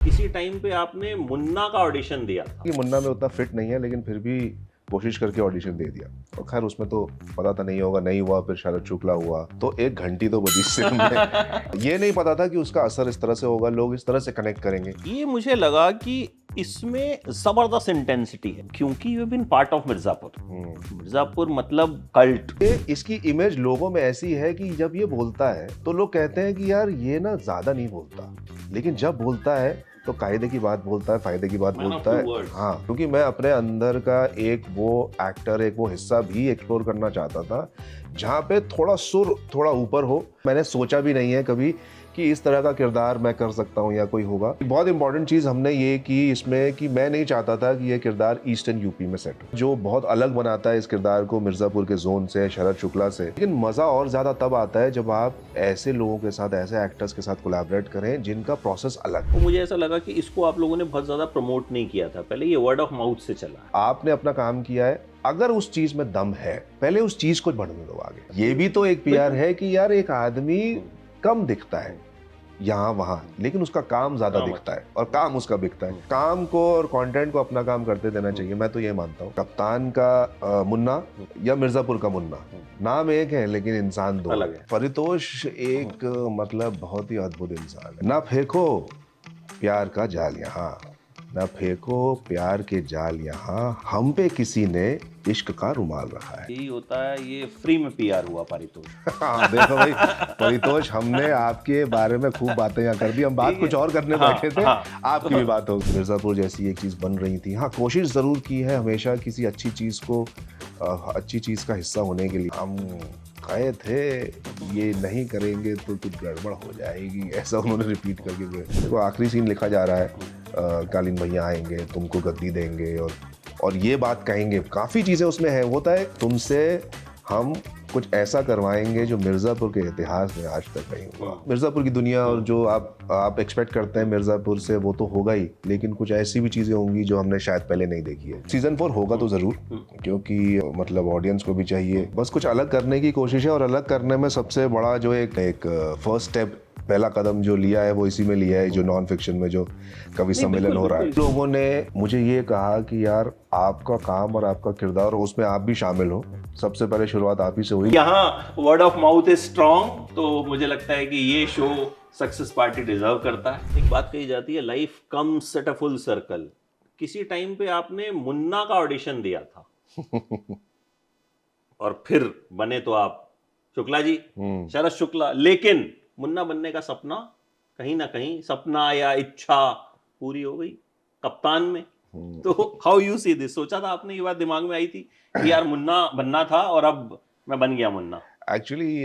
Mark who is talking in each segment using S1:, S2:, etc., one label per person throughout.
S1: किसी टाइम पे आपने मुन्ना का ऑडिशन दिया था।
S2: कि मुन्ना में उतना फिट नहीं है, लेकिन फिर भी कोशिश करके ऑडिशन दे दिया। और खैर उसमें तो पता था नहीं होगा, नहीं हुआ, फिर शरद शुक्ला हुआ तो 1 घंटी तो बजी सिर्फ में। ये नहीं पता था कि उसका असर इस तरह से होगा, लोग इस तरह से कनेक्ट करेंगे।
S1: ये मुझे लगा कि इसमें जबरदस्त इंटेंसिटी है क्योंकि you been part of Mirzapur. Mirzapur मतलब कल्ट।
S2: इसकी इमेज लोगों में ऐसी है कि जब ये बोलता है तो लोग कहते हैं कि यार ये ना ज्यादा नहीं बोलता, लेकिन जब बोलता है तो कायदे की बात बोलता है, फायदे की बात
S1: Man of
S2: बोलता
S1: two
S2: है।
S1: words.
S2: हाँ, क्योंकि मैं अपने अंदर का एक वो एक्टर, एक वो हिस्सा भी एक्सप्लोर करना चाहता था जहाँ पे थोड़ा सुर थोड़ा ऊपर हो। मैंने सोचा भी नहीं है कभी कि इस तरह का किरदार मैं कर सकता हूँ या कोई होगा। बहुत इंपॉर्टेंट चीज़ हमने ये की इसमें कि मैं नहीं चाहता था कि ये किरदार ईस्टर्न यूपी में सेट हो, जो बहुत अलग बनाता है इस किरदार को मिर्ज़ापुर के जोन से, शरद शुक्ला से। लेकिन मज़ा और ज़्यादा तब आता है जब आप ऐसे लोगों के साथ, ऐसे एक्टर्स के साथ कोलैबोरेट करें जिनका प्रोसेस अलग।
S1: तो मुझे ऐसा लगा कि इसको आप लोगों ने बहुत ज्यादा प्रमोट नहीं किया था, पहले ये वर्ड ऑफ माउथ से चला है।
S2: आपने अपना काम किया है, अगर उस चीज में दम है पहले उस चीज को बढ़ने दो आगे। ये भी तो एक पीआर है कि यार एक आदमी कम दिखता है यहाँ वहां, लेकिन उसका काम ज्यादा
S1: काम
S2: दिखता है और काम उसका बिकता है। काम को और कंटेंट को अपना काम करते देना चाहिए, मैं तो ये मानता हूँ। कप्तान का मुन्ना या मिर्जापुर का मुन्ना, नाम एक है लेकिन इंसान दो
S1: अलग है।
S2: परितोष एक मतलब बहुत ही अद्भुत इंसान है। ना फेंको प्यार का जाल यहाँ, ना फेंको प्यार के जाल यहाँ, हम पे किसी ने इश्क का रुमाल रखा है।
S1: यही होता है, ये फ्री में पीआर हुआ पारितोष।
S2: हाँ देखो भाई परितोष, हमने आपके बारे में खूब बातें यहाँ कर दी, हम बात कुछ और करने
S1: हाँ,
S2: बैठे थे,
S1: हाँ।
S2: आपकी भी बात हो। मिर्जापुर जैसी एक चीज बन रही थी। हाँ, कोशिश जरूर की है हमेशा किसी अच्छी चीज को, अच्छी चीज का हिस्सा होने के लिए। हम कहे थे ये नहीं करेंगे तो कुछ गड़बड़ हो जाएगी, ऐसा उन्होंने रिपीट करके देखो आखिरी सीन लिखा जा रहा है। कालीन भैया आएंगे, तुमको गद्दी देंगे और ये बात कहेंगे। काफ़ी चीज़ें उसमें है, होता है तुमसे हम कुछ ऐसा करवाएंगे जो मिर्ज़ापुर के इतिहास में आज तक नहीं हुआ। मिर्ज़ापुर की दुनिया और जो आप एक्सपेक्ट करते हैं मिर्ज़ापुर से वो तो होगा ही, लेकिन कुछ ऐसी भी चीज़ें होंगी जो हमने शायद पहले नहीं देखी है। सीज़न 4 होगा तो ज़रूर, क्योंकि मतलब ऑडियंस को भी चाहिए। बस कुछ अलग करने की कोशिश है और अलग करने में सबसे बड़ा जो एक फर्स्ट स्टेप, पहला कदम जो लिया है वो इसी में लिया है, जो नॉन फिक्शन में जो कवि सम्मेलन हो रहा है। लोगों ने मुझे ये कहा कि यार आपका काम और आपका किरदार, उसमें आप भी शामिल हो, सबसे पहले शुरुआत आप ही से हुई।
S1: यहाँ word of mouth is strong, तो मुझे लगता है कि ये शो सक्सेस पार्टी डिजर्व करता है। एक बात कही जाती है, life comes at a full circle. किसी टाइम पे आपने मुन्ना का ऑडिशन दिया था और फिर बने तो आप शुक्ला जी, शरद शुक्ला। लेकिन मुन्ना बनने का सपना कहीं ना कहीं, सपना या इच्छा पूरी हो गई कप्तान में। तो हाउ यू सी दिस? सोचा था आपने, ये बात दिमाग में आई थी कि यार मुन्ना बनना था और अब मैं बन गया मुन्ना?
S2: एक्चुअली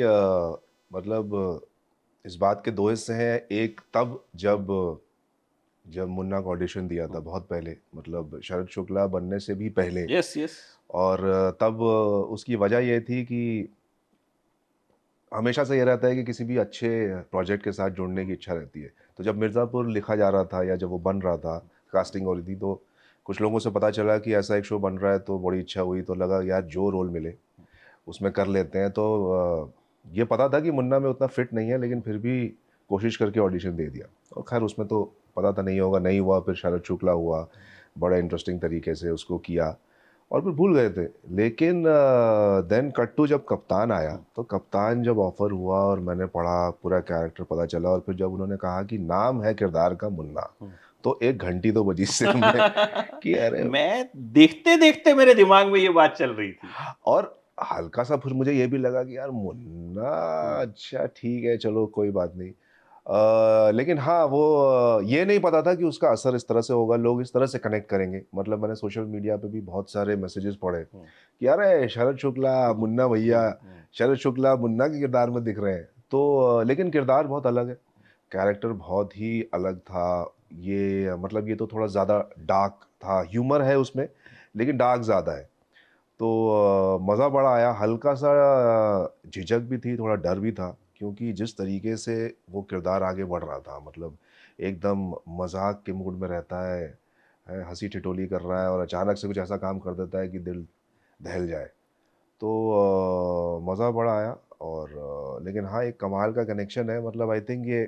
S2: मतलब इस बात के दो हिस्से हैं। एक तब जब जब मुन्ना का ऑडिशन दिया था, बहुत पहले, मतलब शरद शुक्ला बनने से भी पहले।
S1: Yes yes.
S2: और तब उसकी वजह ये थी कि हमेशा से ये रहता है कि किसी भी अच्छे प्रोजेक्ट के साथ जुड़ने की इच्छा रहती है। तो जब मिर्ज़ापुर लिखा जा रहा था या जब वो बन रहा था, कास्टिंग हो रही थी, तो कुछ लोगों से पता चला कि ऐसा एक शो बन रहा है, तो बड़ी इच्छा हुई। तो लगा यार जो रोल मिले उसमें कर लेते हैं। तो ये पता था कि मुन्ना में उतना फिट नहीं है, लेकिन फिर भी कोशिश करके ऑडिशन दे दिया। और खैर उसमें तो पता था नहीं होगा, नहीं हुआ, फिर शरद शुक्ला हुआ, बड़ा इंटरेस्टिंग तरीके से उसको किया और फिर भूल गए थे। लेकिन देन कट टू जब कप्तान आया, तो कप्तान जब ऑफर हुआ और मैंने पढ़ा, पूरा कैरेक्टर पता चला, और फिर जब उन्होंने कहा कि नाम है किरदार का मुन्ना, तो 1 घंटी तो बजी सिर में कि अरे।
S1: मैं देखते देखते मेरे दिमाग में ये बात चल रही थी।
S2: और हल्का सा फिर मुझे ये भी लगा कि यार मुन्ना, अच्छा ठीक है, चलो कोई बात नहीं। लेकिन हाँ, वो ये नहीं पता था कि उसका असर इस तरह से होगा, लोग इस तरह से कनेक्ट करेंगे। मतलब मैंने सोशल मीडिया पे भी बहुत सारे मैसेजेस पढ़े कि यार शरद शुक्ला मुन्ना भैया, शरद शुक्ला मुन्ना के किरदार में दिख रहे हैं। तो लेकिन किरदार बहुत अलग है, कैरेक्टर बहुत ही अलग था। ये मतलब ये तो थोड़ा ज़्यादा डार्क था, ह्यूमर है उसमें लेकिन डार्क ज़्यादा है। तो मज़ा बड़ा आया। हल्का सा झिझक भी थी, थोड़ा डर भी था, क्योंकि जिस तरीके से वो किरदार आगे बढ़ रहा था, मतलब एकदम मजाक के मूड में रहता है, हंसी ठिठोली कर रहा है और अचानक से कुछ ऐसा काम कर देता है कि दिल दहल जाए। तो मज़ा बड़ा आया। और लेकिन हाँ, एक कमाल का कनेक्शन है। मतलब आई थिंक ये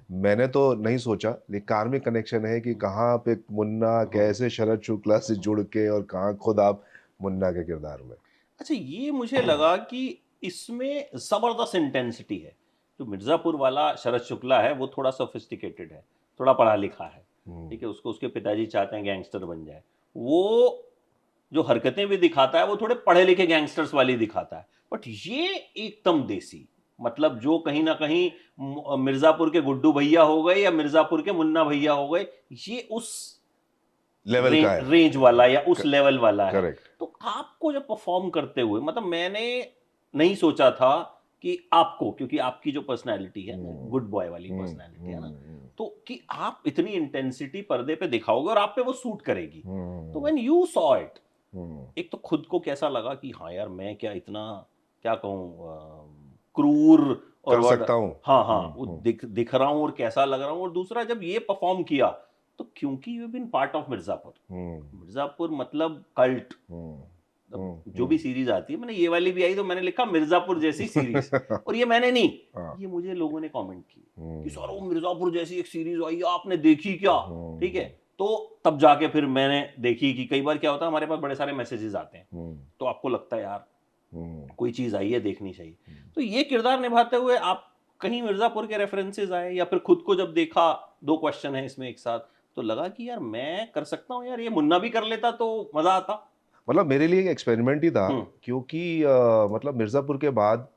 S2: मैंने तो नहीं सोचा, लेकिन कार्मिक कनेक्शन है कि कहाँ पे मुन्ना कैसे शरद शुक्ला से जुड़ के और कहाँ खुद आप मुन्ना के किरदार में।
S1: अच्छा, ये मुझे लगा कि इसमें जबरदस्त इंटेंसिटी है। जो मिर्जापुर वाला शरद शुक्ला है वो थोड़ा सोफिस्टिकेटेड है, थोड़ा पढ़ा लिखा है, ठीक है, उसको उसके पिताजी चाहते हैं गैंगस्टर बन जाए। वो जो हरकतें भी दिखाता है वो थोड़े पढ़े लिखे गैंगस्टर्स वाली दिखाता है, बट ये एकदम देसी, मतलब जो कहीं ना कहीं मिर्जापुर के गुड्डू भैया हो गए या मिर्जापुर के मुन्ना भैया हो गए, ये उस
S2: लेवल का है।
S1: रेंज वाला या उस लेवल वाला है।
S2: करेक्ट।
S1: तो आपको जब परफॉर्म करते हुए, मतलब मैंने नहीं सोचा था कि आपको, क्योंकि आपकी जो पर्सनैलिटी है गुड बॉय वाली पर्सनैलिटी है ना, तो कि आप इतनी इंटेंसिटी पर्दे पे दिखाओगे और आप पे वो सूट करेगी। तो व्हेन यू सॉ इट, एक तो खुद को कैसा लगा कि हाँ यार, मैं क्या इतना, क्या कहूँ, क्रूर और
S2: कर सकता हूँ।
S1: हाँ हाँ, वो दिख रहा हूँ और कैसा लग रहा हूँ। और दूसरा, जब ये परफॉर्म किया तो क्योंकि you been part of Mirzapur, Mirzapur मतलब कल्ट, जो भी सीरीज आती है, मैंने ये वाली भी आई तो मैंने लिखा मिर्जापुर जैसी सीरीज, और ये मैंने नहीं, ये मुझे लोगों ने कमेंट की कि सर वो मिर्जापुर जैसी एक सीरीज आई, आपने देखी क्या? ठीक है, तो तब जाके फिर मैंने देखी कि कई बार क्या होता है, हमारे पास बड़े सारे मैसेजेस आते हैं, तो आपको लगता है यार कोई चीज आई है, देखनी चाहिए। तो ये किरदार निभाते हुए आप कहीं मिर्जापुर के रेफरेंसेस आए, या फिर खुद को जब देखा, दो क्वेश्चन है इसमें एक साथ, तो लगा कि यार मैं कर सकता हूँ यार, ये मुन्ना भी कर लेता तो मजा आता।
S2: मतलब मेरे लिए एक एक्सपेरिमेंट ही था, क्योंकि मतलब मिर्ज़ापुर के बाद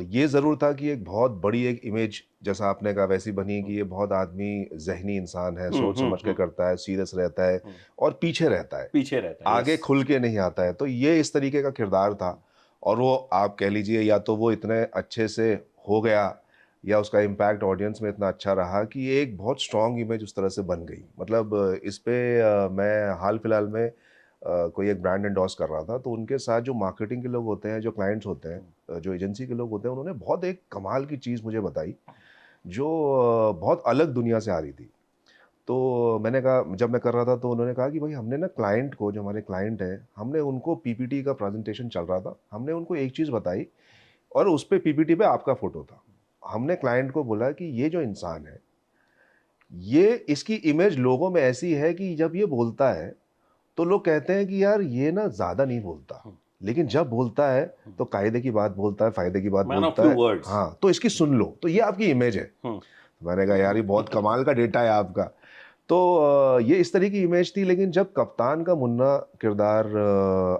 S2: ये ज़रूर था कि एक बहुत बड़ी एक इमेज, जैसा आपने कहा वैसी बनी कि ये बहुत आदमी ज़हनी इंसान है, सोच समझ के करता है, सीरियस रहता है और पीछे रहता है, आगे खुल के नहीं आता है। तो ये इस तरीके का किरदार था, और वो आप कह लीजिए या तो वो इतने अच्छे से हो गया, या उसका इम्पैक्ट ऑडियंस में इतना अच्छा रहा कि एक बहुत स्ट्रॉन्ग इमेज उस तरह से बन गई। मतलब इस पे मैं हाल फिलहाल में कोई एक ब्रांड एंडोर्स कर रहा था, तो उनके साथ जो मार्केटिंग के लोग होते हैं, जो क्लाइंट्स होते हैं, जो एजेंसी के लोग होते हैं, उन्होंने बहुत एक कमाल की चीज़ मुझे बताई, जो बहुत अलग दुनिया से आ रही थी। तो मैंने कहा, जब मैं कर रहा था तो उन्होंने कहा कि भाई हमने ना क्लाइंट को, जो हमारे क्लाइंट हैं, हमने उनको पीपीटी का प्रेजेंटेशन चल रहा था, हमने उनको एक चीज़ बताई और उस पे पीपीटी पे आपका फ़ोटो था। हमने क्लाइंट को बोला कि ये जो इंसान है, ये इसकी इमेज लोगों में ऐसी है कि जब ये बोलता है तो लोग कहते हैं कि यार ये ना ज़्यादा नहीं बोलता, लेकिन जब बोलता है तो कायदे की बात बोलता है, फ़ायदे की बात
S1: मैन ऑफ
S2: बोलता
S1: फ्यू
S2: है।
S1: वर्ड्स।
S2: हाँ, तो इसकी सुन लो, तो ये आपकी इमेज है। तो मैंने कहा यार ये बहुत कमाल का डेटा है आपका। तो ये इस तरह की इमेज थी, लेकिन जब कप्तान का मुन्ना किरदार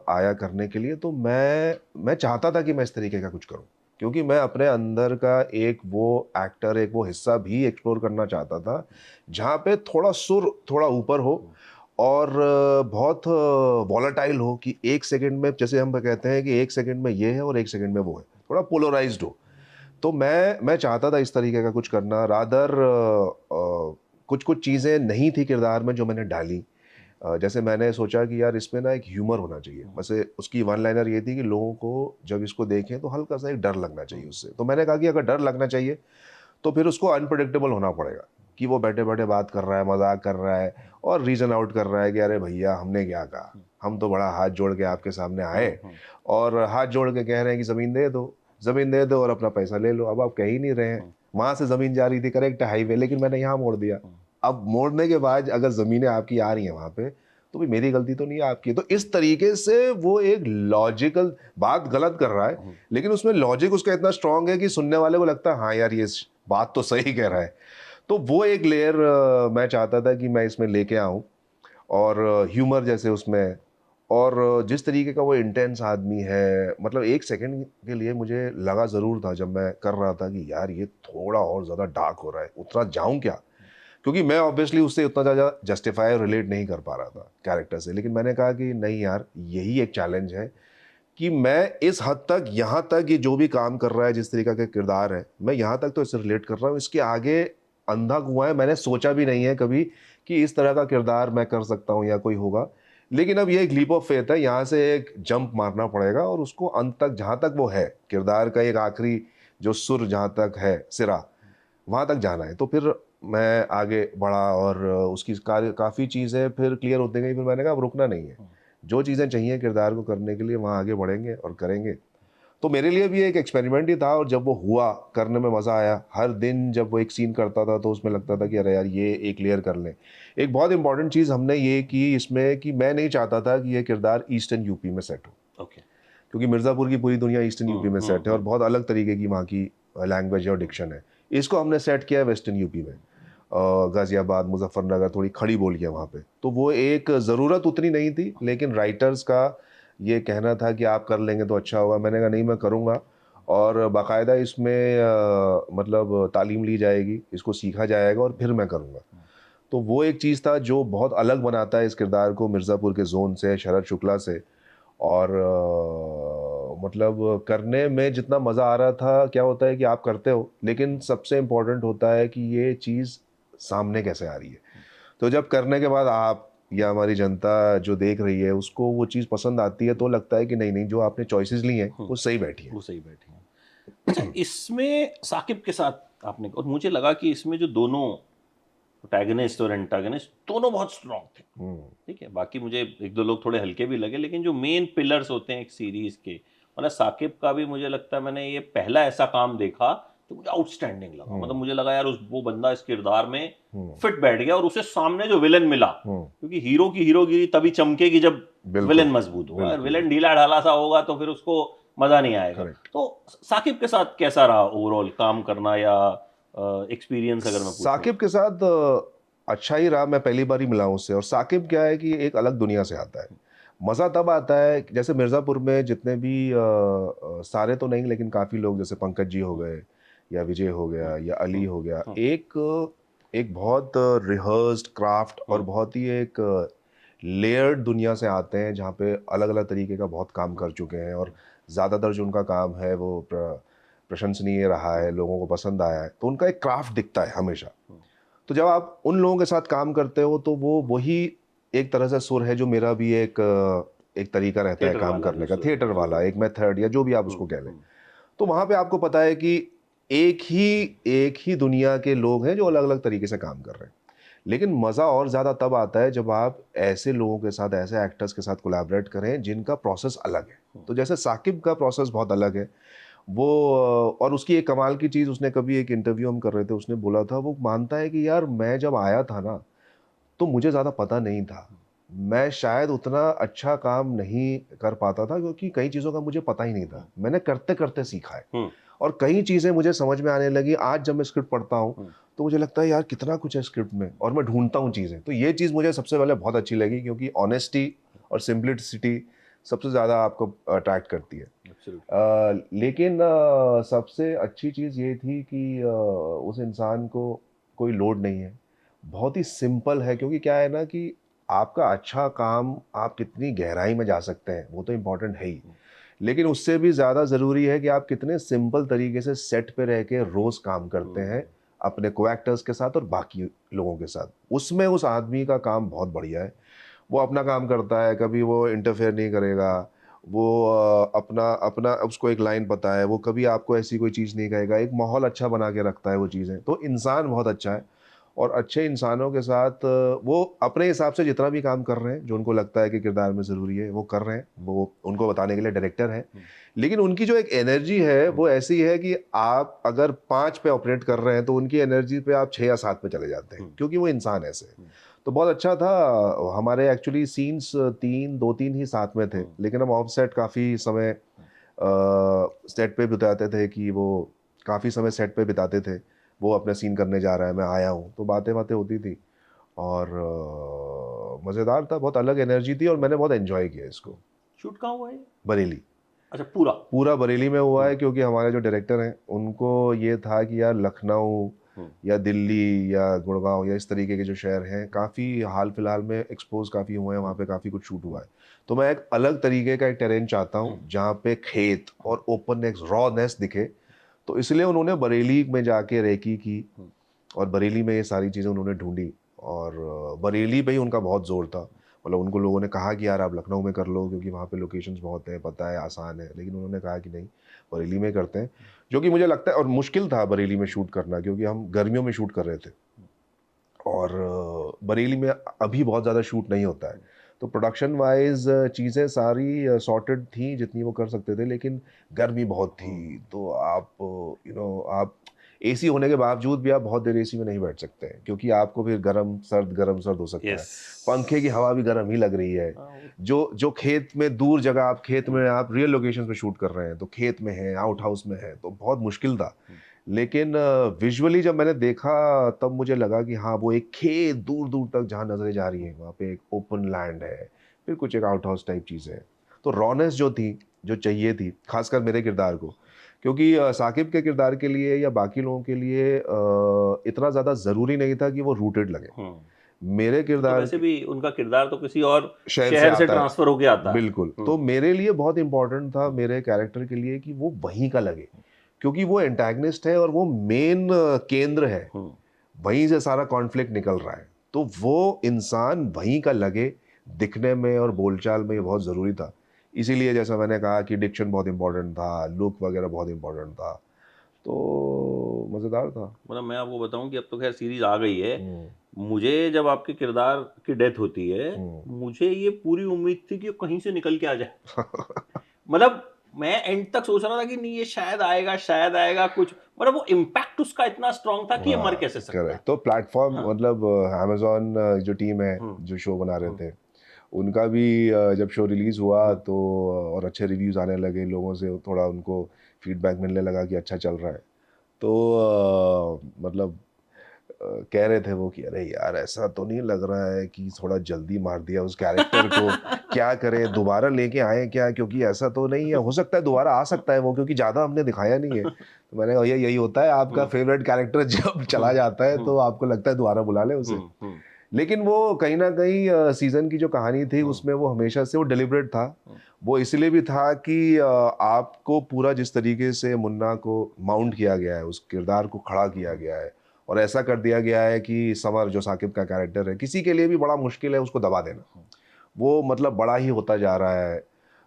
S2: आया करने के लिए, तो मैं चाहता था कि मैं इस तरीके का कुछ करूँ, क्योंकि मैं अपने अंदर का एक वो एक्टर, एक वो हिस्सा भी एक्सप्लोर करना चाहता था, जहाँ पे थोड़ा सुर थोड़ा ऊपर हो और बहुत वॉलेटाइल हो, कि एक सेकंड में, जैसे हम कहते हैं कि एक सेकंड में ये है और एक सेकंड में वो है, थोड़ा पोलराइज्ड हो। तो मैं चाहता था इस तरीके का कुछ करना, रादर कुछ चीज़ें नहीं थी किरदार में जो मैंने डाली। जैसे मैंने सोचा कि यार इसमें ना एक ह्यूमर होना चाहिए, वैसे उसकी वन लाइनर ये थी कि लोगों को जब इसको देखें तो हल्का सा एक डर लगना चाहिए उससे। तो मैंने कहा कि अगर डर लगना चाहिए तो फिर उसको अनप्रेडिक्टेबल होना पड़ेगा, कि वो बैठे-बैठे बात कर रहा है, मज़ाक कर रहा है और रीज़न आउट कर रहा है कि अरे भैया हमने क्या कहा, हम तो बड़ा हाथ जोड़ के आपके सामने आए और हाथ जोड़ के कह रहे हैं कि ज़मीन दे दो और अपना पैसा ले लो। अब आप कह ही नहीं रहे हैं, वहाँ से ज़मीन जा रही थी, करेक्ट हाईवे, लेकिन मैंने यहाँ मोड़ दिया। अब मोड़ने के बाद अगर ज़मीनें आपकी आ रही हैं वहाँ पे, तो भी मेरी गलती तो नहीं है, आपकी है। तो इस तरीके से वो एक लॉजिकल बात गलत कर रहा है, लेकिन उसमें लॉजिक उसका इतना स्ट्रांग है कि सुनने वाले को लगता है हाँ यार ये बात तो सही कह रहा है। तो वो एक लेयर मैं चाहता था कि मैं इसमें लेके आऊँ, और ह्यूमर जैसे उसमें, और जिस तरीके का वो इंटेंस आदमी है, मतलब एक सेकंड के लिए मुझे लगा ज़रूर था जब मैं कर रहा था कि यार ये थोड़ा और ज़्यादा डार्क हो रहा है, उतना जाऊँ क्या? क्योंकि मैं ऑब्वियसली उससे उतना ज़्यादा जस्टिफाई और रिलेट नहीं कर पा रहा था कैरेक्टर से, लेकिन मैंने कहा कि नहीं यार, यही एक चैलेंज है कि मैं इस हद तक, यहाँ तक ये जो भी काम कर रहा है, जिस तरीके का किरदार है, मैं यहाँ तक तो इससे रिलेट कर रहा हूँ, इसके आगे अंधा कुआं है, मैंने सोचा भी नहीं है कभी कि इस तरह का किरदार मैं कर सकता हूँ या कोई होगा। लेकिन अब ये एक लीप ऑफ फेथ है, यहाँ से एक जंप मारना पड़ेगा और उसको अंत तक, जहाँ तक वो है, किरदार का एक आखिरी जो सुर जहाँ तक है, सिरा, वहाँ तक जाना है। तो फिर मैं आगे बढ़ा और उसकी काफ़ी चीज़ें फिर क्लियर होते गई। फिर मैंने कहा अब रुकना नहीं है, जो चीज़ें चाहिए किरदार को करने के लिए वहाँ आगे बढ़ेंगे और करेंगे। तो मेरे लिए भी एक एक्सपेरिमेंट ही था, और जब वो हुआ करने में मज़ा आया। हर दिन जब वो एक सीन करता था तो उसमें लगता था कि अरे यार ये एक लेयर कर लें। एक बहुत इंपॉर्टेंट चीज़ हमने ये की इसमें कि मैं नहीं चाहता था कि ये किरदार ईस्टर्न यूपी में सेट हो,
S1: ओके।
S2: क्योंकि मिर्ज़ापुर की पूरी दुनिया ईस्टर्न यूपी में सेट है और बहुत अलग तरीके की वहाँ की लैंग्वेज और डिक्शन है। इसको हमने सेट किया है वेस्टर्न यूपी में, गाज़ियाबाद, मुजफ्फरनगर, थोड़ी खड़ी बोलियाँ वहाँ पे। तो वो एक ज़रूरत उतनी नहीं थी, लेकिन राइटर्स का ये कहना था कि आप कर लेंगे तो अच्छा होगा। मैंने कहा नहीं, मैं करूँगा, और बाकायदा इसमें मतलब तालीम ली जाएगी, इसको सीखा जाएगा और फिर मैं करूँगा। तो वो एक चीज़ था जो बहुत अलग बनाता है इस किरदार को मिर्ज़ापुर के ज़ोन से, शरद शुक्ला से। और मतलब करने में जितना मज़ा आ रहा था, क्या होता है कि आप करते हो, लेकिन सबसे इम्पोर्टेंट होता है कि ये चीज़ सामने कैसे आ रही है। तो जब करने के बाद आप या हमारी जनता जो देख रही है उसको वो चीज़ पसंद आती है, तो लगता है कि नहीं नहीं, जो आपने चॉइसेस ली हैं वो सही बैठी है।
S1: वो सही बैठी हैं। अच्छा, इसमें साकिब के साथ आपने, और मुझे लगा कि इसमें जो दोनों प्रोटैगनिस्ट और एंटागनिस्ट दोनों बहुत स्ट्रॉन्ग थे। ठीक है, बाकी मुझे एक दो लोग थोड़े हल्के भी लगे, लेकिन जो मेन पिलर्स होते हैं एक सीरीज के, मतलब साकिब का भी मुझे लगता है मैंने ये पहला ऐसा काम देखा तो मुझे आउटस्टैंडिंग लगा। मतलब मुझे लगा यार वो बंदा इस किरदार में फिट बैठ गया, और उसे सामने जो विलन मिला, क्योंकि हीरो की हीरोगिरी तभी चमकेगी जब विलन मजबूत होगा। अगर विलन ढीला ढाला सा होगा तो फिर उसको मजा नहीं आएगा। तो साकिब के साथ कैसा रहा ओवरऑल काम करना, या एक्सपीरियंस अगर मैं पूछूं?
S2: साकिब के साथ अच्छा ही रहा। मैं पहली बार ही मिला हूँ उससे, और साकिब क्या है कि एक अलग दुनिया से आता है। मज़ा तब आता है जैसे मिर्ज़ापुर में जितने भी सारे तो नहीं लेकिन काफ़ी लोग, जैसे पंकज जी हो गए या विजय हो गया या अली हो गया, एक बहुत रिहर्स्ड क्राफ्ट और बहुत ही एक लेयर्ड दुनिया से आते हैं, जहाँ पे अलग अलग तरीके का बहुत काम कर चुके हैं, और ज़्यादातर जो उनका काम है वो प्रशंसनीय रहा है, लोगों को पसंद आया है, तो उनका एक क्राफ्ट दिखता है हमेशा। तो जब आप उन लोगों के साथ काम करते हो तो वो वही एक तरह से सुर है जो मेरा भी एक तरीका रहता है काम करने का, थिएटर वाला एक मेथड या जो भी आप उसको कह लें। तो वहाँ पे आपको पता है कि एक ही दुनिया के लोग हैं जो अलग अलग तरीके से काम कर रहे हैं, लेकिन मज़ा और ज़्यादा तब आता है जब आप ऐसे लोगों के साथ, ऐसे एक्टर्स के साथ कोलैबोरेट करें जिनका प्रोसेस अलग है। तो जैसे साकिब का प्रोसेस बहुत अलग है वो, और उसकी एक कमाल की चीज़, उसने कभी एक इंटरव्यू हम कर रहे थे, उसने बोला था, वो मानता है कि यार मैं जब आया था ना तो मुझे ज़्यादा पता नहीं था, मैं शायद उतना अच्छा काम नहीं कर पाता था क्योंकि कई चीज़ों का मुझे पता ही नहीं था, मैंने करते करते सीखा है और कई चीज़ें मुझे समझ में आने लगी। आज जब मैं स्क्रिप्ट पढ़ता हूँ तो मुझे लगता है यार कितना कुछ है स्क्रिप्ट में, और मैं ढूंढता हूँ चीज़ें। तो ये चीज़ मुझे सबसे पहले बहुत अच्छी लगी, क्योंकि ऑनेस्टी और सिंप्लिसिटी सबसे ज़्यादा आपको अट्रैक्ट करती है। लेकिन सबसे अच्छी चीज़ ये थी कि उस इंसान को कोई लोड नहीं है, बहुत ही सिंपल है, क्योंकि क्या है ना कि आपका अच्छा काम आप कितनी गहराई में जा सकते हैं वो तो इम्पोर्टेंट है ही, लेकिन उससे भी ज़्यादा ज़रूरी है कि आप कितने सिंपल तरीके से सेट पे रह के रोज़ काम करते हैं अपने को एक्टर्स के साथ और बाकी लोगों के साथ। उसमें उस आदमी का काम बहुत बढ़िया है, वो अपना काम करता है, कभी वो इंटरफेयर नहीं करेगा, वो अपना अपना उसको एक लाइन पता है, वो कभी आपको ऐसी कोई चीज़ नहीं कहेगा, एक माहौल अच्छा बना के रखता है वो चीज़ें। तो इंसान बहुत अच्छा है, और अच्छे इंसानों के साथ वो अपने हिसाब से जितना भी काम कर रहे हैं, जो उनको लगता है कि किरदार में ज़रूरी है वो कर रहे हैं, वो उनको बताने के लिए डायरेक्टर है। लेकिन उनकी जो एक एनर्जी है वो ऐसी है कि आप अगर 5 पे ऑपरेट कर रहे हैं तो उनकी एनर्जी पे आप 6 या 7 पे चले जाते हैं, क्योंकि वो इंसान ऐसे है। तो बहुत अच्छा था। हमारे एक्चुअली सीन्स 2-3 ही साथ में थे, लेकिन हम ऑफ सेट काफ़ी समय सेट पे बिताते थे, कि वो काफ़ी समय सेट पे बिताते थे। वो अपना सीन करने जा रहा है, मैं आया हूँ, तो बातें होती थी, और मज़ेदार था, बहुत अलग एनर्जी थी, और मैंने बहुत एंजॉय किया इसको।
S1: शूट कहाँ हुआ है?
S2: बरेली।
S1: अच्छा,
S2: पूरा बरेली में हुआ है, क्योंकि हमारे जो डायरेक्टर हैं उनको ये था कि यार लखनऊ या दिल्ली या गुड़गांव या इस तरीके के जो शहर हैं काफ़ी हाल फिलहाल में एक्सपोज काफ़ी हुए हैं, वहाँ पे काफ़ी कुछ शूट हुआ है। तो मैं एक अलग तरीके का एक टेरेन चाहता हूँ जहाँ पे खेत और ओपन एक रॉनेस दिखे, तो इसलिए उन्होंने बरेली में जाके रेकी की, और बरेली में ये सारी चीज़ें उन्होंने ढूंढी, और बरेली पे ही उनका बहुत जोर था। मतलब उनको लोगों ने कहा कि यार आप लखनऊ में कर लो, क्योंकि वहाँ पे लोकेशंस बहुत हैं, पता है आसान है, लेकिन उन्होंने कहा कि नहीं बरेली में करते हैं, जो कि मुझे लगता है, और मुश्किल था बरेली में शूट करना, क्योंकि हम गर्मियों में शूट कर रहे थे, और बरेली में अभी बहुत ज़्यादा शूट नहीं होता है, तो प्रोडक्शन वाइज चीज़ें सारी सॉर्टेड थी जितनी वो कर सकते थे, लेकिन गर्मी बहुत थी, तो आप आप एसी होने के बावजूद भी आप बहुत देर एसी में नहीं बैठ सकते हैं, क्योंकि आपको फिर गरम सर्द हो सकता है।
S1: यस।
S2: पंखे की हवा भी गर्म ही लग रही है। जो जो खेत में दूर जगह, आप खेत में, आप रियल लोकेशन पे शूट कर रहे हैं, तो खेत में है, आउट हाउस में है, तो बहुत मुश्किल था। लेकिन विजुअली जब मैंने देखा तब मुझे लगा कि हाँ, वो एक खेत दूर दूर तक जहाँ नजरें जा रही हैं, वहाँ पे एक ओपन लैंड है, फिर कुछ एक आउट हाउस टाइप चीज़ है। तो रॉनेस जो थी, जो चाहिए थी, खासकर मेरे किरदार को, क्योंकि साकिब के किरदार के लिए या बाकी लोगों के लिए इतना ज़्यादा ज़रूरी नहीं था कि वो रूटेड लगे। मेरे
S1: तो
S2: किरदार
S1: वैसे भी उनका किरदार तो किसी और
S2: शहर से
S1: शहर से
S2: आता है,
S1: ट्रांसफर होके आता है।
S2: बिल्कुल। तो मेरे लिए बहुत इंपॉर्टेंट था, मेरे कैरेक्टर के लिए, कि वो वहीं का लगे, क्योंकि वो एंटागनिस्ट है और वो मेन केंद्र है, वहीं से सारा कॉन्फ्लिक्ट निकल रहा है, तो वो इंसान वहीं का लगे, दिखने में और बोलचाल में ये बहुत ज़रूरी था। इसीलिए जैसा मैंने कहा कि डिक्शन बहुत इंपॉर्टेंट था, लुक वगैरह बहुत इंपॉर्टेंट था, तो मज़ेदार था।
S1: मतलब मैं आपको बताऊं कि अब तो खैर सीरीज आ गई है। मुझे जब आपके किरदार की डेथ होती है, मुझे ये पूरी उम्मीद थी कि वो कहीं से निकल के आ जाए। मतलब मैं एंड तक सोच रहा था कि नहीं, ये शायद आएगा कुछ, मतलब वो इम्पैक्ट उसका इतना स्ट्रांग था कि ये मर कैसे सकता है।
S2: करेक्ट। तो प्लेटफॉर्म, मतलब अमेजोन जो टीम है जो शो बना रहे थे, उनका भी जब शो रिलीज़ हुआ तो और अच्छे रिव्यूज़ आने लगे, लोगों से थोड़ा उनको फीडबैक मिलने लगा कि अच्छा चल रहा है, तो मतलब कह रहे थे वो कि अरे यार, ऐसा तो नहीं लग रहा है कि थोड़ा जल्दी मार दिया उस कैरेक्टर को, क्या करें, दोबारा लेके आए क्या, क्योंकि ऐसा तो नहीं है, हो सकता है दोबारा आ सकता है वो, क्योंकि ज़्यादा हमने दिखाया नहीं है। तो मैंने कहा यही होता है, आपका फेवरेट कैरेक्टर जब चला जाता है तो आपको लगता है दोबारा बुला ले उसे। लेकिन वो कहीं ना कहीं सीजन की जो कहानी थी उसमें वो हमेशा से वो डिलिबरेट था। वो इसलिए भी था कि आपको पूरा जिस तरीके से मुन्ना को माउंट किया गया है, उस किरदार को खड़ा किया गया है और ऐसा कर दिया गया है कि समर, जो साकिब का कैरेक्टर है, किसी के लिए भी बड़ा मुश्किल है उसको दबा देना, वो मतलब बड़ा ही होता जा रहा है।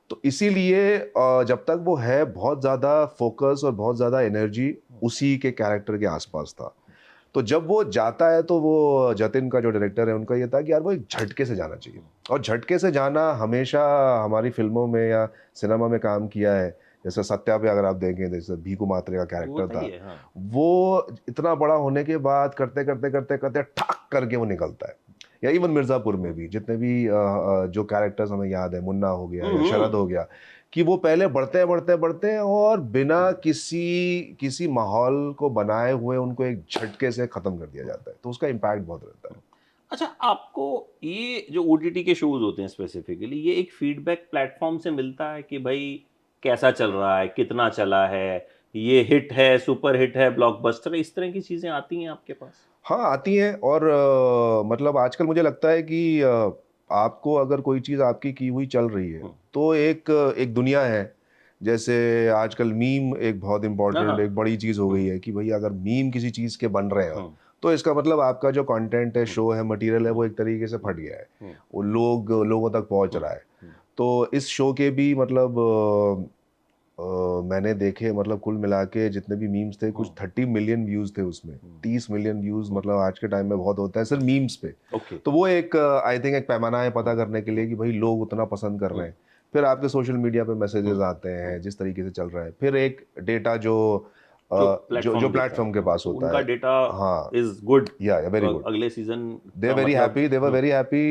S2: तो इसीलिए जब तक वो है, बहुत ज़्यादा फोकस और बहुत ज़्यादा एनर्जी उसी के कैरेक्टर के आसपास था। तो जब वो जाता है तो वो जतिन का जो डायरेक्टर है, उनका ये था कि यार वो एक झटके से जाना चाहिए, और झटके से जाना हमेशा हमारी फिल्मों में या सिनेमा में काम किया है। जैसे सत्या पे अगर आप देखें, जैसे भीकू मात्रे का कैरेक्टर था, वो इतना बड़ा होने के बाद करते करते करते करते ठक करके वो निकलता है। या इवन मिर्ज़ापुर में भी जितने भी जो कैरेक्टर्स हमें याद है, मुन्ना हो गया या शरद हो गया, कि वो पहले बढ़ते हैं और बिना किसी माहौल को बनाए हुए उनको एक झटके से खत्म कर दिया जाता है, तो उसका इम्पैक्ट बहुत रहता है।
S1: अच्छा, आपको ये जो ओटीटी के शोज होते हैं स्पेसिफिकली, ये एक फीडबैक प्लेटफॉर्म से मिलता है कि भाई कैसा चल रहा है, कितना चला है, ये हिट है, सुपर हिट है, ब्लॉकबस्टर है, इस तरह की चीजें आती हैं आपके पास?
S2: हाँ, आती हैं, और मतलब आजकल मुझे लगता है कि आपको अगर कोई चीज़ आपकी की हुई चल रही है तो एक एक दुनिया है। जैसे आजकल मीम एक बहुत इम्पोर्टेंट, एक बड़ी चीज़ हो गई है कि भाई अगर मीम किसी चीज़ के बन रहे हो तो इसका मतलब आपका जो कंटेंट है, शो है, मटेरियल है, वो एक तरीके से फट गया है, वो लोगों तक पहुंच रहा है। तो इस शो के भी मतलब मैंने देखे, मतलब कुल मिला के जितने भी मीम्स थे, कुछ 30 मिलियन व्यूज थे उसमें। 30 मिलियन व्यूज मतलब आज के टाइम में बहुत होता है सिर्फ मीम्स पे। तो वो एक आई थिंक एक पैमाना है पता करने के लिए कि भाई लोग उतना पसंद कर रहे हैं। फिर आपके सोशल मीडिया पे मैसेजेस आते हैं जिस तरीके से चल रहा है, फिर एक डेटा जो प्लेटफॉर्म के पास होता
S1: उनका
S2: है,
S1: डेटा
S2: हाँ,
S1: इज गुड,
S2: या वेरी गुड।
S1: अगले season
S2: they very happy, they were very happy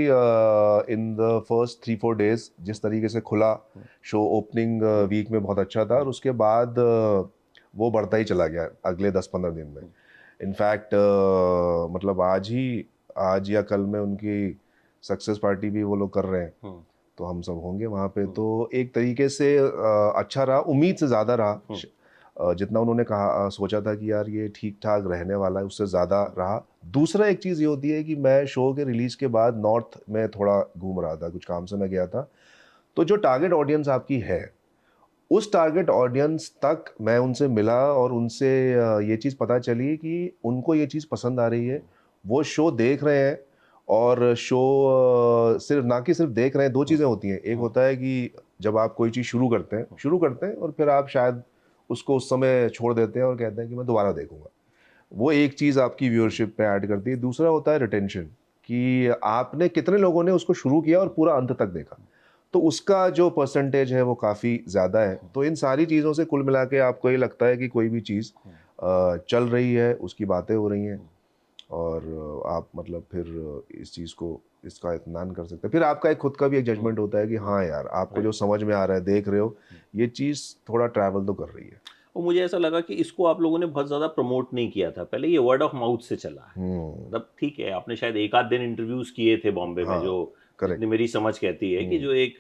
S2: in the first 3-4 days, जिस तरीके से खुला शो। ओपनिंग वीक में बहुत अच्छा था और उसके बाद वो बढ़ता ही चला गया अगले 10-15 दिन में। इनफैक्ट मतलब आज या कल में उनकी सक्सेस पार्टी भी वो लोग कर रहे हैं, तो हम सब होंगे वहाँ पे। तो एक तरीके से अच्छा रहा, उम्मीद से ज़्यादा रहा। जितना उन्होंने कहा, सोचा था कि यार ये ठीक ठाक रहने वाला है, उससे ज़्यादा रहा। दूसरा एक चीज़ ये होती है कि मैं शो के रिलीज़ के बाद नॉर्थ में थोड़ा घूम रहा था, कुछ काम से मैं गया था। तो जो टारगेट ऑडियंस आपकी है, उस टारगेट ऑडियंस तक मैं उनसे मिला और उनसे ये चीज़ पता चली कि उनको ये चीज़ पसंद आ रही है, वो शो देख रहे हैं। और शो सिर्फ देख रहे हैं, दो चीज़ें होती हैं। एक होता है कि जब आप कोई चीज़ शुरू करते हैं और फिर आप शायद उसको उस समय छोड़ देते हैं और कहते हैं कि मैं दोबारा देखूंगा। वो एक चीज़ आपकी व्यूअरशिप पे ऐड करती है। दूसरा होता है रिटेंशन, कि आपने कितने लोगों ने उसको शुरू किया और पूरा अंत तक देखा, तो उसका जो परसेंटेज है वो काफ़ी ज़्यादा है। तो इन सारी चीज़ों से कुल मिला के आपको ये लगता है कि कोई भी चीज़ चल रही है, उसकी बातें हो रही हैं और आप मतलब फिर इस चीज़ को इसका इत्मीनान कर सकते हैं। फिर आपका एक खुद का भी एक जजमेंट होता है कि हाँ यार, आपको जो समझ में आ रहा है, देख रहे हो, ये चीज़ थोड़ा ट्रैवल तो कर रही है।
S1: और मुझे ऐसा लगा कि इसको आप लोगों ने बहुत ज़्यादा प्रमोट नहीं किया था, पहले ये वर्ड ऑफ माउथ से चला है। मतलब ठीक है, आपने शायद एक आध दिन इंटरव्यूज़ किए थे बॉम्बे में,
S2: हाँ,
S1: जो
S2: करेक्ट।
S1: जितनी मेरी समझ कहती है कि जो एक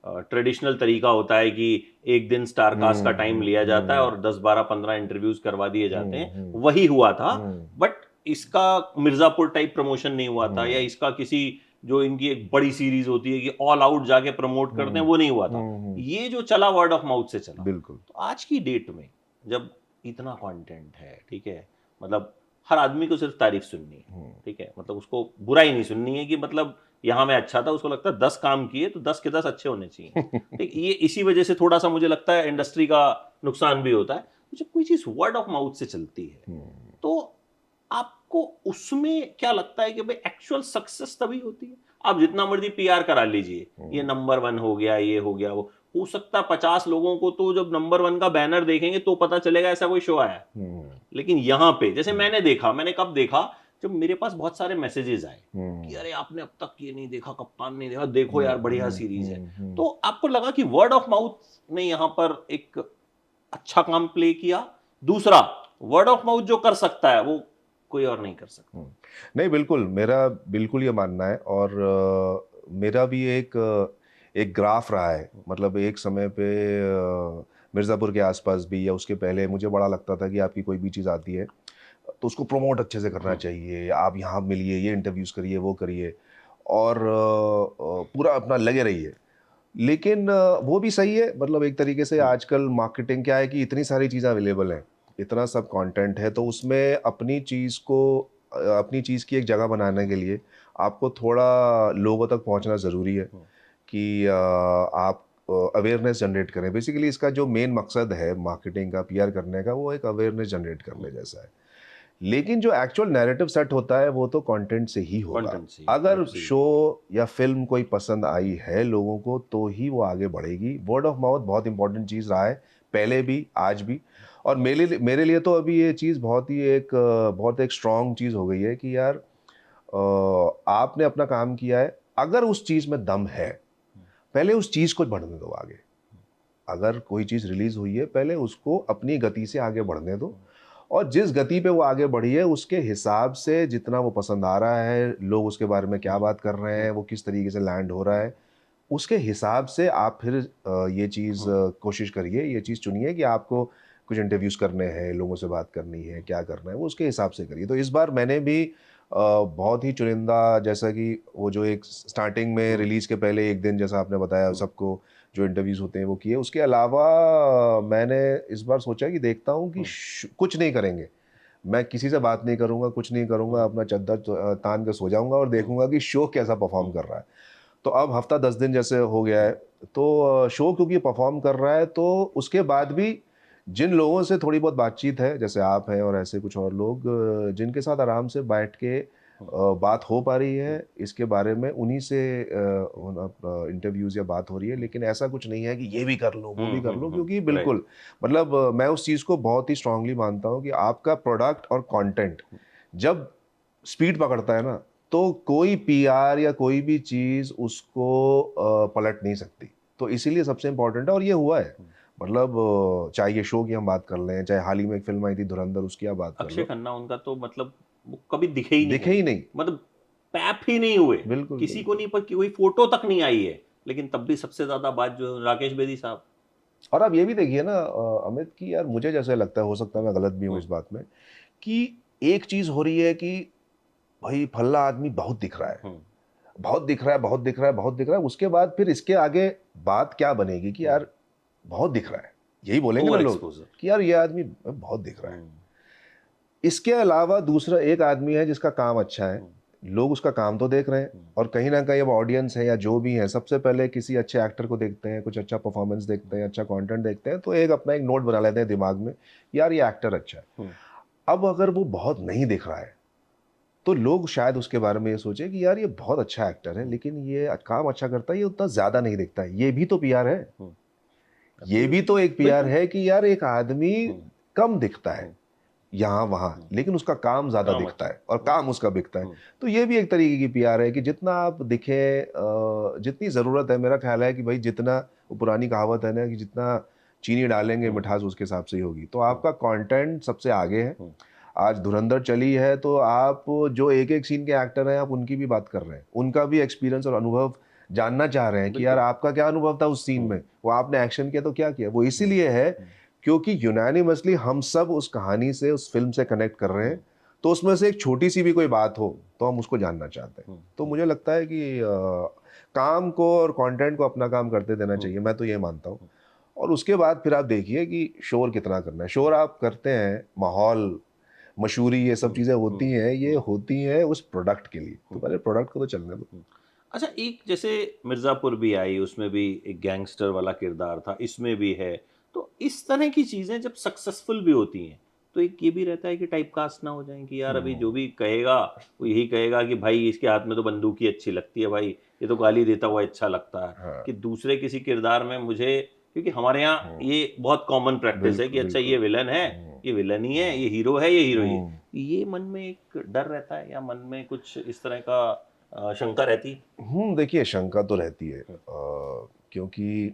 S1: ट्रेडिशनल तरीका होता है कि एक दिन स्टार कास्ट का टाइम लिया जाता है और 10 12 15 इंटरव्यूज करवा दिए जाते हैं, वही हुआ था। बट इसका मिर्जापुर टाइप प्रमोशन नहीं हुआ था, या इसका किसी जो इनकी एक बड़ी सीरीज होती है कि ऑल आउट जाके प्रमोट करते हैं, वो नहीं हुआ था। ये जो चला वर्ड ऑफ माउथ से चला।
S2: बिल्कुल।
S1: तो आज की डेट में जब इतना कंटेंट है, ठीक है, मतलब हर आदमी को सिर्फ तारीफ सुननी है, ठीक है, मतलब उसको बुराई नहीं सुननी है कि मतलब यहाँ मैं अच्छा था, उसको लगता है 10 काम किए तो 10 के 10 अच्छे होने चाहिए। ठीक, ये इसी वजह से थोड़ा सा मुझे लगता है इंडस्ट्री का नुकसान भी होता है। तो जब कोई चीज वर्ड ऑफ माउथ से चलती है, तो आपको उसमें क्या लगता है कि भाई एक्चुअल सक्सेस तभी होती है। आप जितना मर्जी पीआर करा लीजिए, ये नंबर 1 हो गया, ये हो गया, वो हो सकता है 50 लोगों को तो जब नंबर 1 का बैनर देखेंगे तो पता चलेगा ऐसा कोई शो आया। लेकिन यहाँ पे जैसे मैंने देखा, मैंने कब देखा, जब मेरे पास बहुत सारे मैसेजेस आए कि अरे आपने अब तक ये नहीं देखा, कप्तान नहीं देखा, देखो यार बढ़िया सीरीज है। तो आपको लगा कि वर्ड ऑफ माउथ ने यहाँ पर एक अच्छा काम प्ले किया। दूसरा, वर्ड ऑफ माउथ जो कर सकता है वो कोई और नहीं कर सकता।
S2: नहीं, बिल्कुल, मेरा बिल्कुल ये मानना है और मेरा भी एक ग्राफ रहा है। मतलब एक समय पे मिर्ज़ापुर के आसपास भी या उसके पहले मुझे बड़ा लगता था कि आपकी कोई भी चीज़ आती है तो उसको प्रमोट अच्छे से करना चाहिए, आप यहाँ मिलिए, ये इंटरव्यूज़ करिए, वो करिए और पूरा अपना लगे रहिए। लेकिन वो भी सही है, मतलब एक तरीके से आजकल मार्केटिंग क्या है कि इतनी सारी चीज़ें अवेलेबल हैं, इतना सब कंटेंट है, तो उसमें अपनी चीज़ को अपनी चीज़ की एक जगह बनाने के लिए आपको थोड़ा लोगों तक पहुंचना ज़रूरी है कि आप अवेयरनेस जनरेट करें। बेसिकली इसका जो मेन मकसद है मार्केटिंग का, पीआर करने का, वो एक अवेयरनेस जनरेट करने जैसा है। लेकिन जो एक्चुअल नैरेटिव सेट होता है वो तो कंटेंट से ही होगा।
S1: Content से ही,
S2: अगर
S1: absolutely.
S2: शो या फिल्म कोई पसंद आई है लोगों को तो ही वो आगे बढ़ेगी। वर्ड ऑफ माउथ बहुत इंपॉर्टेंट चीज़ रहा है, पहले भी, आज भी। और मेरे लिए तो अभी ये चीज़ बहुत एक स्ट्रॉन्ग चीज़ हो गई है कि यार आपने अपना काम किया है, अगर उस चीज़ में दम है, पहले उस चीज़ को बढ़ने दो आगे। अगर कोई चीज़ रिलीज़ हुई है, पहले उसको अपनी गति से आगे बढ़ने दो और जिस गति पे वो आगे बढ़ी है उसके हिसाब से जितना वो पसंद आ रहा है, लोग उसके बारे में क्या बात कर रहे हैं, वो किस तरीके से लैंड हो रहा है, उसके हिसाब से आप फिर ये चीज़ कोशिश करिए, ये चीज़ चुनिए कि आपको कुछ इंटरव्यूज़ करने हैं, लोगों से बात करनी है, क्या करना है, वो उसके हिसाब से करिए। तो इस बार मैंने भी बहुत ही चुनिंदा, जैसा कि वो जो एक स्टार्टिंग में रिलीज़ के पहले एक दिन जैसा आपने बताया सबको जो इंटरव्यूज़ होते हैं वो किए। उसके अलावा मैंने इस बार सोचा कि देखता हूँ कि कुछ नहीं करेंगे। मैं किसी से बात नहीं करूँगा, कुछ नहीं करूँगा, अपना चद्दर तान के सो जाऊँगा और देखूँगा कि शो कैसा परफ़ॉर्म कर रहा है। तो अब हफ़्ता 10 दिन जैसे हो गया है, तो शो क्योंकि परफ़ॉर्म कर रहा है, तो उसके बाद भी जिन लोगों से थोड़ी बहुत बातचीत है, जैसे आप हैं और ऐसे कुछ और लोग जिनके साथ आराम से बैठ के बात हो पा रही है, इसके बारे में उन्हीं से इंटरव्यूज़ या बात हो रही है। लेकिन ऐसा कुछ नहीं है कि ये भी कर लो, वो भी कर लो, क्योंकि बिल्कुल मतलब मैं उस चीज़ को बहुत ही स्ट्रांगली मानता हूँ कि आपका प्रोडक्ट और कंटेंट जब स्पीड पकड़ता है ना, तो कोई पीआर या कोई भी चीज़ उसको पलट नहीं सकती। तो इसीलिए सबसे इम्पोर्टेंट है और ये हुआ है। मतलब चाहे ये शो की हम बात कर लें, चाहे हाल ही में एक फिल्म आई थी धुरंधर, उसकी आप बात कर
S1: अक्षय
S2: लो।
S1: खन्ना, उनका तो मतलब वो कभी दिखे ही नहीं
S2: दिखे ही नहीं।
S1: मतलब पैप ही नहीं हुए,
S2: बिल्कुल,
S1: किसी को
S2: बिल्कुल।
S1: नहीं, पर कोई फोटो तक नहीं आई है। लेकिन तब भी सबसे ज्यादा बात जो राकेश बेदी साहब।
S2: और आप ये भी देखिए ना अमित, कि यार मुझे जैसे लगता है, हो सकता है मैं गलत भी हूँ इस बात में, कि एक चीज़ हो रही है कि भाई फल्ला आदमी बहुत दिख रहा है, बहुत दिख रहा है, बहुत दिख रहा है, बहुत दिख रहा है। उसके बाद फिर इसके आगे बात क्या बनेगी कि यार बहुत दिख रहा है। यही बोलेंगे ना
S1: ओवर
S2: लोग
S1: एक्सपोजर।
S2: कि यार ये आदमी बहुत दिख रहा है। इसके अलावा दूसरा एक आदमी है जिसका काम अच्छा है, लोग उसका काम तो देख रहे हैं और कहीं ना कहीं अब ऑडियंस है या जो भी है, सबसे पहले किसी अच्छे एक्टर को देखते हैं, कुछ अच्छा परफॉर्मेंस देखते हैं, अच्छा कंटेंट देखते हैं, तो एक अपना एक नोट बना लेते हैं दिमाग में, यार ये एक्टर अच्छा है। अब अगर वो बहुत नहीं दिख रहा है तो लोग शायद उसके बारे में ये सोचे कि यार ये बहुत अच्छा एक्टर है, लेकिन ये काम अच्छा करता है, ये उतना ज्यादा नहीं दिखता है। ये भी तो पीआर है, ये भी तो एक पीआर
S1: बिल्कुल।
S2: है कि यार एक आदमी
S1: हम्म,
S2: कम दिखता है
S1: हम्म,
S2: यहाँ वहाँ, लेकिन उसका काम ज्यादा
S1: काम
S2: दिखता
S1: अच्छा।
S2: है और काम उसका बिकता है।
S1: हम्म,
S2: तो ये भी एक तरीके की पीआर है कि जितना आप दिखे, जितनी जरूरत है, मेरा ख्याल है कि भाई जितना, वो पुरानी कहावत है ना कि जितना चीनी डालेंगे
S1: हम्म,
S2: मिठास उसके हिसाब से ही होगी। तो
S1: हम्म,
S2: आपका कंटेंट सबसे आगे है।
S1: हम्म,
S2: आज धुरंधर चली है तो आप जो एक एक सीन के एक्टर हैं, आप उनकी भी बात कर रहे हैं, उनका भी एक्सपीरियंस और अनुभव जानना चाह रहे हैं कि यार
S1: बिल्कुल।
S2: आपका क्या अनुभव था उस सीन
S1: हम्म,
S2: में, वो आपने एक्शन किया तो क्या किया। वो
S1: हम्म,
S2: इसीलिए है
S1: हम्म,
S2: क्योंकि यूनानिमसली हम सब उस कहानी से, उस फिल्म से कनेक्ट कर रहे हैं।
S1: हम्म,
S2: तो उसमें से एक छोटी सी भी कोई बात हो तो हम उसको जानना चाहते हैं।
S1: हम्म,
S2: तो मुझे लगता है कि काम को और कंटेंट को अपना काम करते देना
S1: हम्म,
S2: चाहिए, मैं तो ये मानता हूँ। और उसके बाद फिर आप देखिए कि शोर कितना करना है। शोर आप करते हैं, माहौल, मशहूरी, ये सब
S1: हम्म,
S2: चीज़ें होती
S1: हम्म,
S2: हैं, ये
S1: हम्म,
S2: होती हैं उस प्रोडक्ट के लिए। तो
S1: हम्म,
S2: पहले प्रोडक्ट को तो चलने दो।
S1: हम्म। अच्छा, एक जैसे मिर्जापुर भी आई, उसमें भी एक गैंगस्टर वाला किरदार था, इसमें भी है। तो इस तरह की चीजें जब सक्सेसफुल भी होती हैं, तो एक ये भी रहता है कि टाइप कास्ट ना हो जाए कि यार अभी जो भी कहेगा वो यही कहेगा कि भाई इसके हाथ में तो बंदूक ही अच्छी लगती है, भाई ये तो गाली देता हुआ अच्छा लगता है।
S2: हाँ।
S1: कि दूसरे किसी किरदार में मुझे, क्योंकि हमारे यहाँ ये बहुत कॉमन प्रैक्टिस है कि
S2: बिल्कुल,
S1: अच्छा
S2: बिल्कुल।
S1: ये विलन है, ये विलन ही है, ये हीरो है, ये हीरोइन।
S2: हम्म।
S1: ये मन में एक डर रहता है या मन में कुछ इस तरह का शंका रहती है?
S2: देखिए शंका तो रहती है,
S1: हुँ,
S2: क्योंकि,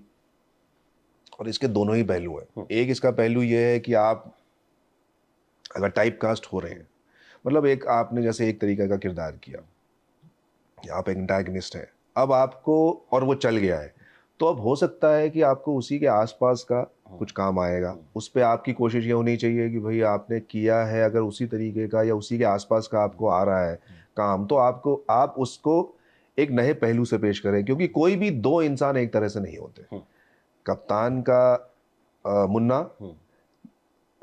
S2: और इसके दोनों ही पहलू हैं।
S1: हुँ,
S2: एक इसका पहलू ये है कि आप अगर टाइप कास्ट हो रहे
S1: हुँ,
S2: हैं, मतलब एक आपने जैसे एक तरीके का किरदार किया, आप एक एंटागनिस्ट हैं, अब आपको, और वो चल गया है, तो अब हो सकता है कि आपको उसी के आसपास का
S1: हुँ,
S2: कुछ काम आएगा।
S1: हुँ,
S2: उस पे आपकी कोशिश ये होनी चाहिए कि भाई आपने किया है अगर उसी तरीके का या उसी के आसपास का
S1: हुँ,
S2: आपको आ रहा है
S1: हुँ,
S2: काम, तो आपको, आप उसको एक नए पहलू से पेश करें, क्योंकि कोई भी दो इंसान एक तरह से नहीं होते।
S1: हुँ,
S2: कप्तान का मुन्ना
S1: हुँ,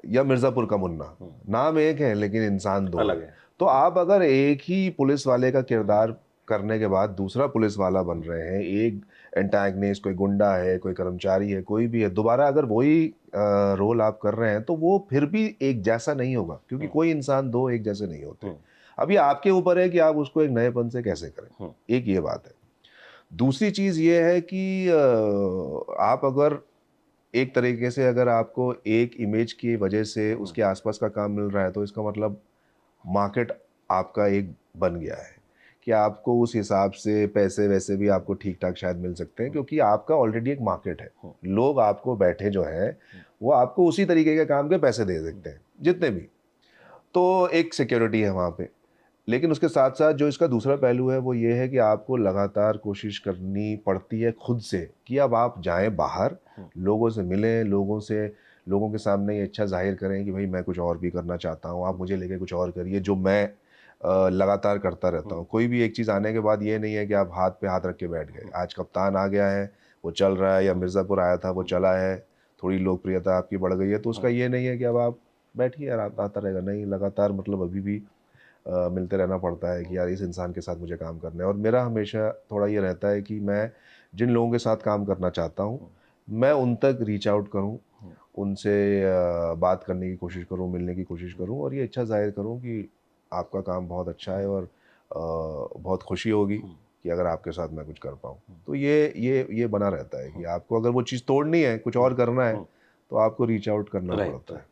S2: या मिर्जापुर का मुन्ना,
S1: हुँ,
S2: नाम एक है लेकिन इंसान दो
S1: अलग
S2: हैं।
S1: है।
S2: तो
S1: हुँ,
S2: आप अगर एक ही पुलिस वाले का
S1: हुँ,
S2: किरदार करने के बाद दूसरा पुलिस वाला बन
S1: हुँ,
S2: रहे हैं, एक एंटागनिस्ट, कोई गुंडा है, कोई कर्मचारी है, कोई भी है, दोबारा अगर वही रोल आप कर रहे हैं तो वो फिर भी एक जैसा नहीं होगा, क्योंकि
S1: हुँ,
S2: कोई इंसान दो एक जैसे नहीं होते।
S1: हुँ,
S2: अभी आपके ऊपर है कि आप उसको एक नएपन से कैसे करें।
S1: हुँ,
S2: एक ये बात है। दूसरी चीज ये है कि आप अगर एक तरीके से, अगर आपको एक इमेज की वजह से
S1: हुँ,
S2: उसके आसपास का काम मिल रहा है, तो इसका मतलब मार्केट आपका एक बन गया है कि आपको उस हिसाब से पैसे वैसे भी आपको ठीक ठाक शायद मिल सकते हैं,
S1: हुँ,
S2: क्योंकि आपका ऑलरेडी एक मार्केट है।
S1: हुँ,
S2: लोग आपको बैठे जो हैं,
S1: हुँ,
S2: वो आपको उसी तरीके के काम के पैसे दे
S1: हुँ,
S2: सकते हैं, जितने भी। तो एक सिक्योरिटी है वहाँ पे। लेकिन उसके साथ साथ जो इसका दूसरा पहलू है वो ये है कि आपको लगातार कोशिश करनी पड़ती है खुद से कि अब आप जाएं बाहर,
S1: हुँ,
S2: लोगों से मिलें, लोगों के सामने ये इच्छा जाहिर करें कि भाई मैं कुछ और भी करना चाहता हूँ, आप मुझे लेके कुछ और करिए, जो मैं लगातार करता रहता
S1: हुँ,
S2: हूँ। कोई भी एक चीज़ आने के बाद ये नहीं है कि आप हाथ पे हाथ रख के बैठ गए। आज कप्तान आ गया है, वो चल रहा है, या
S1: हुँ,
S2: मिर्ज़ापुर आया था वो
S1: हुँ,
S2: चला है, थोड़ी लोकप्रियता आपकी बढ़ गई है, तो उसका
S1: हुँ,
S2: ये नहीं है कि अब आप बैठिए यार, आता रहेगा। नहीं, लगातार मतलब अभी भी मिलते रहना पड़ता है कि यार इस इंसान के साथ मुझे काम करना है। और मेरा हमेशा थोड़ा ये रहता है कि मैं जिन लोगों के साथ काम करना चाहता हूँ,
S1: हुँ,
S2: मैं उन तक रीच आउट करूँ,
S1: हुँ,
S2: उनसे बात करने की कोशिश करूँ, मिलने की कोशिश करूँ, और ये इच्छा ज़ाहिर करूँ कि आपका काम बहुत अच्छा है, और बहुत खुशी होगी
S1: हुँ,
S2: कि अगर आपके साथ मैं कुछ कर पाऊँ।
S1: हुँ,
S2: तो ये बना रहता है कि आपको अगर वो चीज़ तोड़नी है, कुछ
S1: हुँ,
S2: और करना है,
S1: हुँ,
S2: तो आपको रीच आउट करना
S1: राइट,
S2: पड़ता है।
S1: राइट।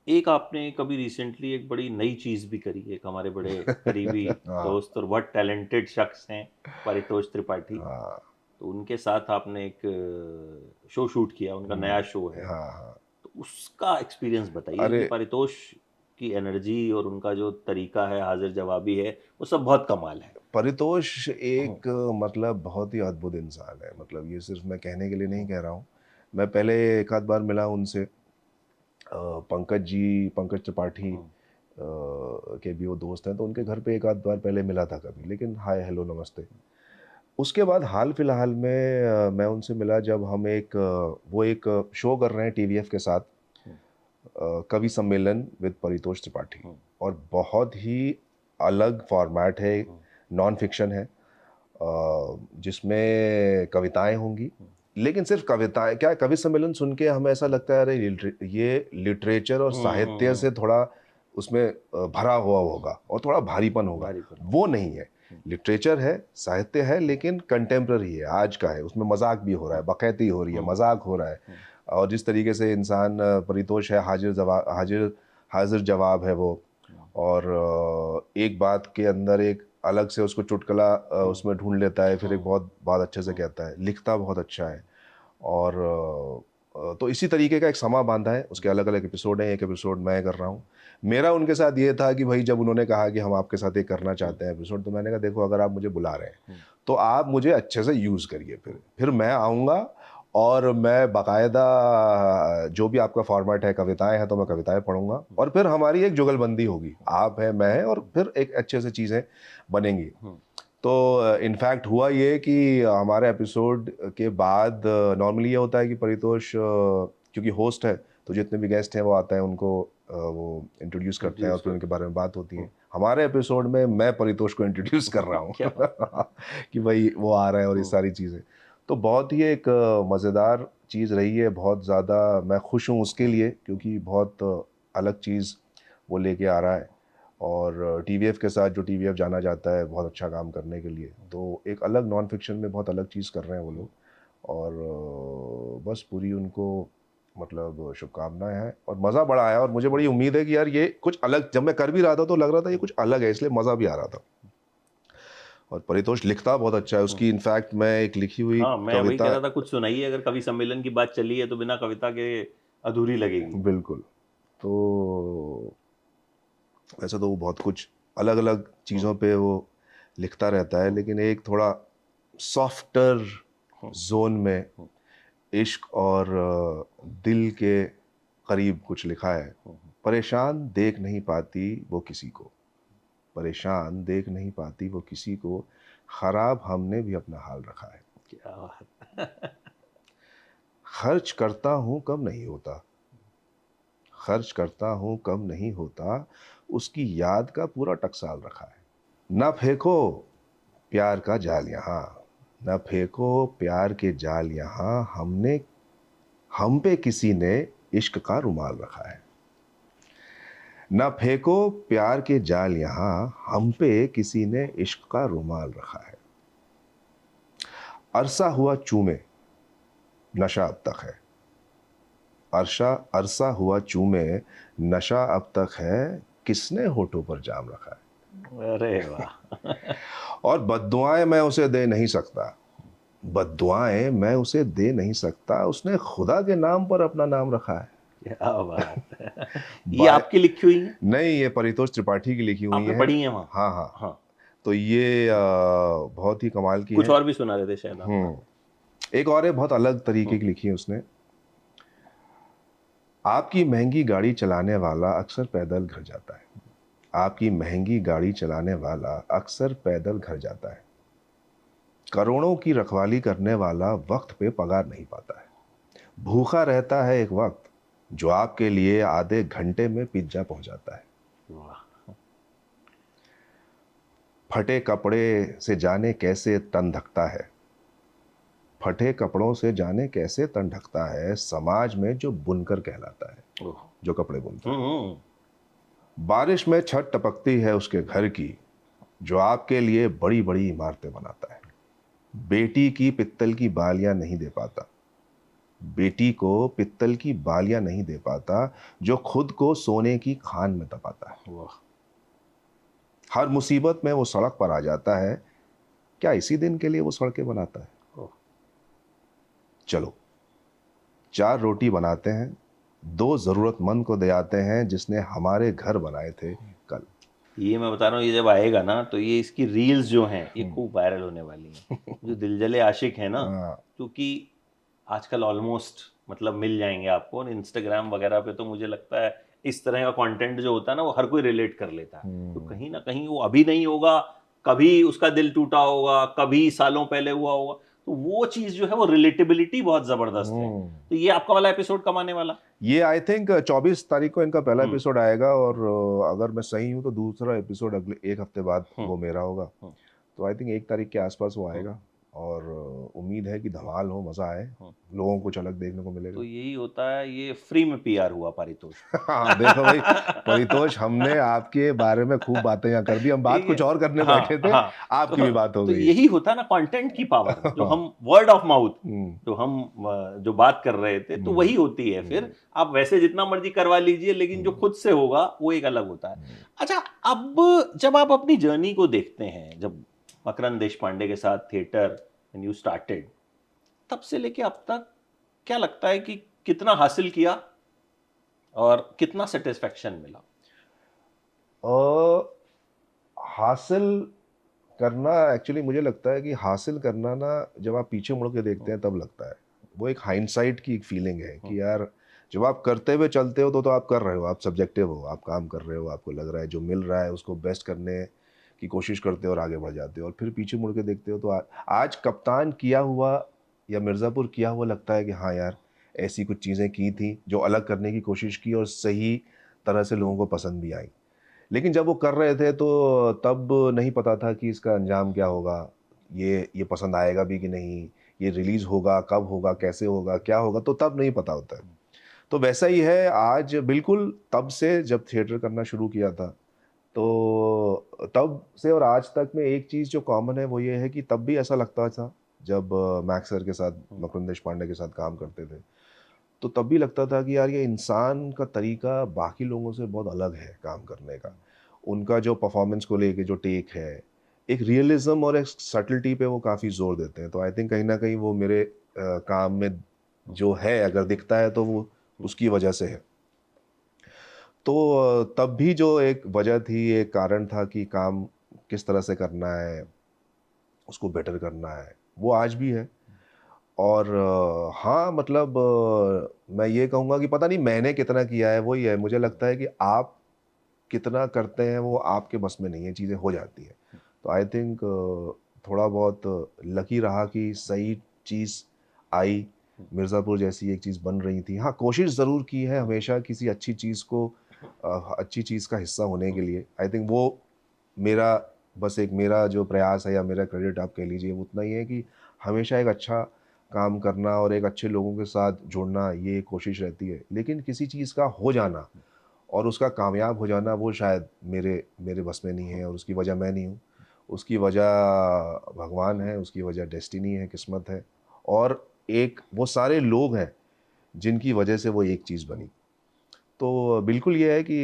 S1: एक आपने कभी रिसेंटली एक बड़ी नई चीज़ भी करी, एक हमारे बड़े करीबी
S2: हाँ,
S1: दोस्त और बहुत टैलेंटेड शख्स हैं, परितोष त्रिपाठी।
S2: हाँ।
S1: तो उनके साथ आपने एक शो शूट किया, उनका
S2: हुँ।
S1: नया शो है।
S2: हाँ, हाँ।
S1: तो उसका एक्सपीरियंस बताइए कि
S2: अरे!
S1: परितोष की एनर्जी और उनका जो तरीका है, हाज़िर-जवाबी है, वो सब बहुत कमाल है।
S2: परितोष
S1: हुँ,
S2: एक मतलब बहुत ही अद्भुत इंसान है। मतलब ये सिर्फ़ मैं कहने के लिए नहीं
S1: हुँ,
S2: कह रहा हूँ। मैं पहले एक आध बार मिला उनसे, पंकज त्रिपाठी
S1: हुँ,
S2: के भी वो दोस्त हैं, तो उनके घर पे एक आध बार पहले मिला था कभी, लेकिन हाय, हेलो, नमस्ते। उसके बाद हाल-फिलहाल में मैं उनसे मिला जब हम वो एक शो कर रहे हैं टीवीएफ के साथ,
S1: हुँ,
S2: कवि सम्मेलन विद परितोष त्रिपाठी,
S1: हुँ,
S2: और बहुत ही अलग फॉर्मेट है,
S1: हुँ,
S2: नॉन फ़िक्शन है, जिसमें कविताएँ होंगी,
S1: हुँ,
S2: लेकिन सिर्फ़ कविताएँ क्या, कवि सम्मेलन सुन के हमें ऐसा लगता है अरे ये लिटरेचर और
S1: हुँ, हुँ,
S2: साहित्य
S1: हुँ,
S2: से थोड़ा उसमें भरा हुआ होगा और थोड़ा भारीपन होगा,
S1: भारीपन।
S2: वो नहीं है। लिटरेचर है, साहित्य है, लेकिन कंटेम्प्ररी है, आज का है, उसमें मजाक भी हो रहा है, बकैती हो रही है, मजाक हो रहा है। और जिस तरीके से इंसान परितोष है, हाजिर जवाब है वो, और एक बात के अंदर एक अलग से उसको चुटकुला उसमें ढूंढ लेता है, फिर एक बहुत बात अच्छे से कहता है, लिखता बहुत अच्छा है। और तो इसी तरीके का एक समा बांधा है, उसके अलग अलग एपिसोड हैं, एक एपिसोड मैं कर रहा हूँ। मेरा उनके साथ ये था कि भाई जब उन्होंने कहा कि हम आपके साथ एक करना चाहते हैं एपिसोड, तो मैंने कहा देखो अगर आप मुझे बुला रहे हैं तो आप मुझे अच्छे से यूज़ करिए, फिर मैं आऊँगा और मैं बाकायदा जो भी आपका फॉर्मेट है, कविताएं हैं तो मैं कविताएं पढ़ूंगा, और फिर हमारी एक जुगलबंदी होगी, आप है मैं है, और फिर एक अच्छे से चीज़ें बनेंगी। तो इनफैक्ट हुआ ये कि हमारे एपिसोड के बाद नॉर्मली ये होता है कि परितोष क्योंकि होस्ट है तो जितने भी गेस्ट हैं वो आते हैं, उनको वो इंट्रोड्यूस करते हैं और फिर उनके बारे में बात होती है। हमारे एपिसोड में मैं परितोष को इंट्रोड्यूस कर रहा हूँ कि भाई वो आ रहा है और ये सारी चीज़ें। तो बहुत ही एक मज़ेदार चीज़ रही है, बहुत ज़्यादा मैं खुश हूँ उसके लिए, क्योंकि बहुत अलग चीज़ वो लेके आ रहा है। और टीवीएफ के साथ, जो टीवीएफ जाना जाता है बहुत अच्छा काम करने के लिए, तो एक अलग नॉन फिक्शन में बहुत अलग चीज़ कर रहे हैं वो लोग। और बस पूरी उनको मतलब शुभकामनाएं हैं, और मज़ा बड़ा आया, और मुझे बड़ी उम्मीद है कि यार ये कुछ अलग, जब मैं कर भी रहा था तो लग रहा था ये कुछ अलग है, इसलिए मज़ा भी आ रहा था। और परितोष लिखता बहुत अच्छा है, उसकी इनफैक्ट मैं एक लिखी हुई
S1: हाँ, मैं वही कह
S2: कविता,
S1: रहा था, कुछ सुनाइए, अगर कवि सम्मेलन की बात चली है तो बिना कविता के अधूरी लगेगी।
S2: बिल्कुल। तो वैसे तो वो बहुत कुछ अलग अलग चीज़ों पे वो लिखता रहता है, लेकिन एक थोड़ा सॉफ्टर जोन में इश्क और दिल के करीब कुछ लिखा है। परेशान देख नहीं पाती वो किसी को, परेशान देख नहीं पाती वो किसी को, खराब हमने भी अपना हाल रखा है।
S1: क्या बात।
S2: खर्च करता हूँ कम नहीं होता, खर्च करता हूँ कम नहीं होता, उसकी याद का पूरा टकसाल रखा है। न फेंको प्यार का जाल यहाँ, न फेंको प्यार के जाल यहाँ, हम पे किसी ने इश्क का रुमाल रखा है। न फेंको प्यार के जाल यहाँ, हम पे किसी ने इश्क का रुमाल रखा है। अरसा हुआ चूमे नशा अब तक है, अरसा हुआ चूमे नशा अब तक है, किसने होठों पर जाम रखा है।
S1: अरे वाह।
S2: और बद्दुआएं मैं उसे दे नहीं सकता, बद्दुआएं मैं उसे दे नहीं सकता, उसने खुदा के नाम पर अपना नाम रखा है।
S1: क्या बात है। ये आपकी लिखी हुई है?
S2: नहीं, ये परितोष त्रिपाठी की लिखी हुई
S1: आपने
S2: है।
S1: पढ़ी है वहाँ?
S2: हाँ हाँ।
S1: हाँ।
S2: तो ये बहुत ही कमाल की
S1: कुछ
S2: है।
S1: और भी सुना रहे थे शायद आप।
S2: एक और है, बहुत अलग तरीके की लिखी है उसने। आपकी महंगी गाड़ी चलाने वाला अक्सर पैदल घर जाता है, आपकी महंगी गाड़ी चलाने वाला अक्सर पैदल घर जाता है, करोड़ों की रखवाली करने वाला वक्त पे पगार नहीं पाता है, भूखा रहता है एक वक्त जो आपके लिए आधे घंटे में पिज्जा पहुंचाता है।
S1: वाह।
S2: फटे कपड़े से जाने कैसे तन ढकता है, फटे कपड़ों से जाने कैसे तन ढकता है, समाज में जो बुनकर कहलाता है, जो कपड़े बुनता है। बारिश में छत टपकती है उसके घर की, जो आपके लिए बड़ी बड़ी इमारतें बनाता है, बेटी की पित्तल की बालियां नहीं दे पाता, बेटी को पित्तल की बालियां नहीं दे पाता, जो खुद को सोने की खान में तपाता है। हर मुसीबत में वो सड़क पर आ जाता है, क्या इसी दिन के लिए वो सड़कें बनाता है। चलो 4 रोटी बनाते हैं, 2 जरूरतमंद को दे आते हैं, जिसने हमारे घर बनाए थे कल।
S1: ये मैं बता रहा हूँ, ये जब आएगा ना तो ये इसकी रील्स जो हैं ये खूब वायरल होने वाली हैं। जो दिलजले आशिक है ना, क्योंकि आजकल ऑलमोस्ट मतलब मिल जाएंगे आपको, और इंस्टाग्राम वगैरह पे तो मुझे लगता है इस तरह का कंटेंट जो होता है ना वो हर कोई रिलेट कर लेता है। तो कहीं ना कहीं वो अभी नहीं होगा, कभी उसका दिल टूटा होगा, कभी सालों पहले हुआ होगा, तो वो चीज जो है वो रिलेटेबिलिटी बहुत जबरदस्त है। तो ये आपका वाला एपिसोड कब आने वाला?
S2: ये आई थिंक 24 तारीख को इनका पहला एपिसोड आएगा, और अगर मैं सही हूँ तो दूसरा एपिसोड अगले 1 हफ्ते बाद वो मेरा होगा। तो आई थिंक 1 तारीख के आसपास वो आएगा, और उम्मीद है कि धमाल हो, मजा आए, लोगों को कुछ अलग देखने को मिलेगा।
S1: तो यही होता है, ये फ्री में पीआर हुआ पारितोष।
S2: हाँ देखो भाई, परितोष, हमने आपके बारे में खूब बातें यहाँ कर दी, हम बात
S1: ठीक
S2: कुछ
S1: है।
S2: और करने बैठे
S1: हाँ
S2: थे,
S1: हाँ।
S2: आपकी भी बात हो
S1: तो
S2: गई।
S1: यही होता है ना कंटेंट की पावर, जो
S2: हाँ।
S1: हम वर्ड ऑफ माउथ,
S2: हम्म,
S1: जो हम जो बात कर रहे थे, तो वही होती है। फिर आप वैसे जितना मर्जी करवा लीजिए, लेकिन जो खुद से होगा वो एक अलग होता है। अच्छा, अब जब आप अपनी जर्नी को देखते हैं, जब मकरंद देशपांडे के साथ थिएटर व्हेन यू स्टार्टेड, तब से लेके अब तक क्या लगता है कि कितना हासिल किया और कितना सेटिस्फेक्शन मिला?
S2: और हासिल करना, एक्चुअली मुझे लगता है कि हासिल करना ना, जब आप पीछे मुड़ के देखते हैं तब लगता है। वो एक हाइंडसाइट की एक फीलिंग है कि यार, जब आप करते हुए चलते हो तो आप कर रहे हो, आप सब्जेक्टिव हो, आप काम कर रहे हो, आपको लग रहा है जो मिल रहा है उसको बेस्ट करने की कोशिश करते हो और आगे बढ़ जाते हो। और फिर पीछे मुड़ के देखते हो तो आज कप्तान किया हुआ या मिर्ज़ापुर किया हुआ लगता है कि हाँ यार, ऐसी कुछ चीज़ें की थी जो अलग करने की कोशिश की और सही तरह से लोगों को पसंद भी आई। लेकिन जब वो कर रहे थे तो तब नहीं पता था कि इसका अंजाम क्या होगा, ये पसंद आएगा भी कि नहीं, ये रिलीज़ होगा, कब होगा, कैसे होगा, क्या होगा, तो तब नहीं पता होता है। तो वैसा ही है आज, बिल्कुल तब से जब थिएटर करना शुरू किया था, तो तब से और आज तक में एक चीज़ जो कॉमन है वो ये है कि तब भी ऐसा लगता था जब मैक्स सर के साथ, मकरंद देशपांडे के साथ काम करते थे, तो तब भी लगता था कि यार ये इंसान का तरीका बाकी लोगों से बहुत अलग है काम करने का। उनका जो परफॉर्मेंस को लेके जो टेक है, एक रियलिज़्म और एक सटलिटी पे वो काफ़ी ज़ोर देते हैं। तो आई थिंक कहीं न कहीं वो मेरे काम में जो है, अगर दिखता है तो वो उसकी वजह से है। तो तब भी जो एक वजह थी, एक कारण था कि काम किस तरह से करना है, उसको बेटर करना है, वो आज भी है। और हाँ, मतलब मैं ये कहूँगा कि पता नहीं मैंने कितना किया है, वही है। मुझे लगता है कि आप कितना करते हैं वो आपके बस में नहीं है, चीज़ें हो जाती हैं। तो आई थिंक थोड़ा बहुत लकी रहा कि सही चीज़ आई, मिर्ज़ापुर जैसी एक चीज़ बन रही थी। हाँ, कोशिश ज़रूर की है हमेशा किसी अच्छी चीज़ को अच्छी चीज़ का हिस्सा होने के लिए। आई थिंक वो मेरा, बस एक मेरा जो प्रयास है या मेरा क्रेडिट आप कह लीजिए, वो उतना ही है कि हमेशा एक अच्छा काम करना और एक अच्छे लोगों के साथ जुड़ना, ये कोशिश रहती है। लेकिन किसी चीज़ का हो जाना और उसका कामयाब हो जाना, वो शायद मेरे मेरे बस में नहीं है, और उसकी वजह मैं नहीं हूँ। उसकी वजह भगवान है, उसकी वजह डेस्टिनी है, किस्मत है, और एक वो सारे लोग हैं जिनकी वजह से वो एक चीज़ बनी। तो बिल्कुल ये है कि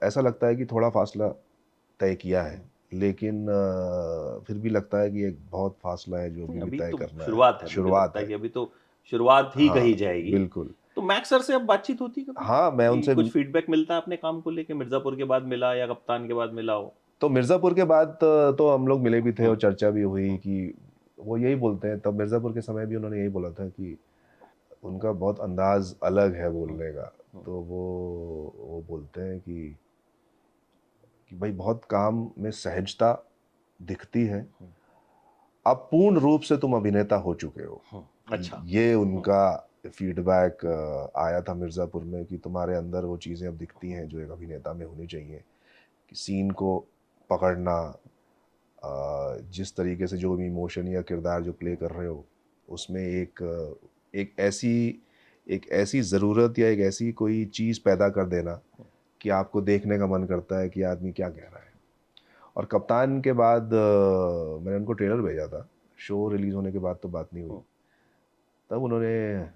S2: ऐसा लगता है कि थोड़ा फासला तय किया है, लेकिन फिर भी लगता है कि एक बहुत फासला है जो अभी भी
S1: अभी
S2: तय
S1: तो
S2: करना है।
S1: शुरुआत है, मुझे
S2: शुरुआत
S1: लगता है
S2: है।
S1: कि अभी तो शुरुआत ही
S2: हाँ,
S1: कही जाएगी।
S2: बिल्कुल।
S1: तो मैक्स सर से अब बातचीत होती है कभी,
S2: हाँ, मैं
S1: कि
S2: उनसे,
S1: कुछ फीडबैक मिलता है अपने काम को लेके? मिर्जापुर के बाद मिला या कप्तान के बाद मिला हो?
S2: तो मिर्ज़ापुर के बाद तो हम लोग मिले भी थे
S1: हम्म,
S2: और चर्चा भी हुई कि वो यही बोलते हैं, तब मिर्ज़ापुर के समय भी उन्होंने यही बोला था कि उनका बहुत अंदाज़ अलग है बोलने का। तो वो बोलते हैं कि भाई बहुत काम में सहजता दिखती है। अब पूर्ण रूप से तुम अभिनेता हो चुके हो।
S1: अच्छा।
S2: ये उनका फीडबैक आया था मिर्ज़ापुर में कि तुम्हारे अंदर वो चीज़ें अब दिखती हैं जो एक अभिनेता में होनी चाहिए। कि सीन को पकड़ना, जिस तरीके से जो भी इमोशन या किरदार जो प्ले कर रहे हो, उसमें एक ऐसी एक ऐसी ज़रूरत या एक ऐसी कोई चीज़ पैदा कर देना कि आपको देखने का मन करता है कि आदमी क्या कह रहा है। और कप्तान के बाद मैंने उनको ट्रेलर भेजा था, शो रिलीज़ होने के बाद तो बात नहीं हुई। तब उन्होंने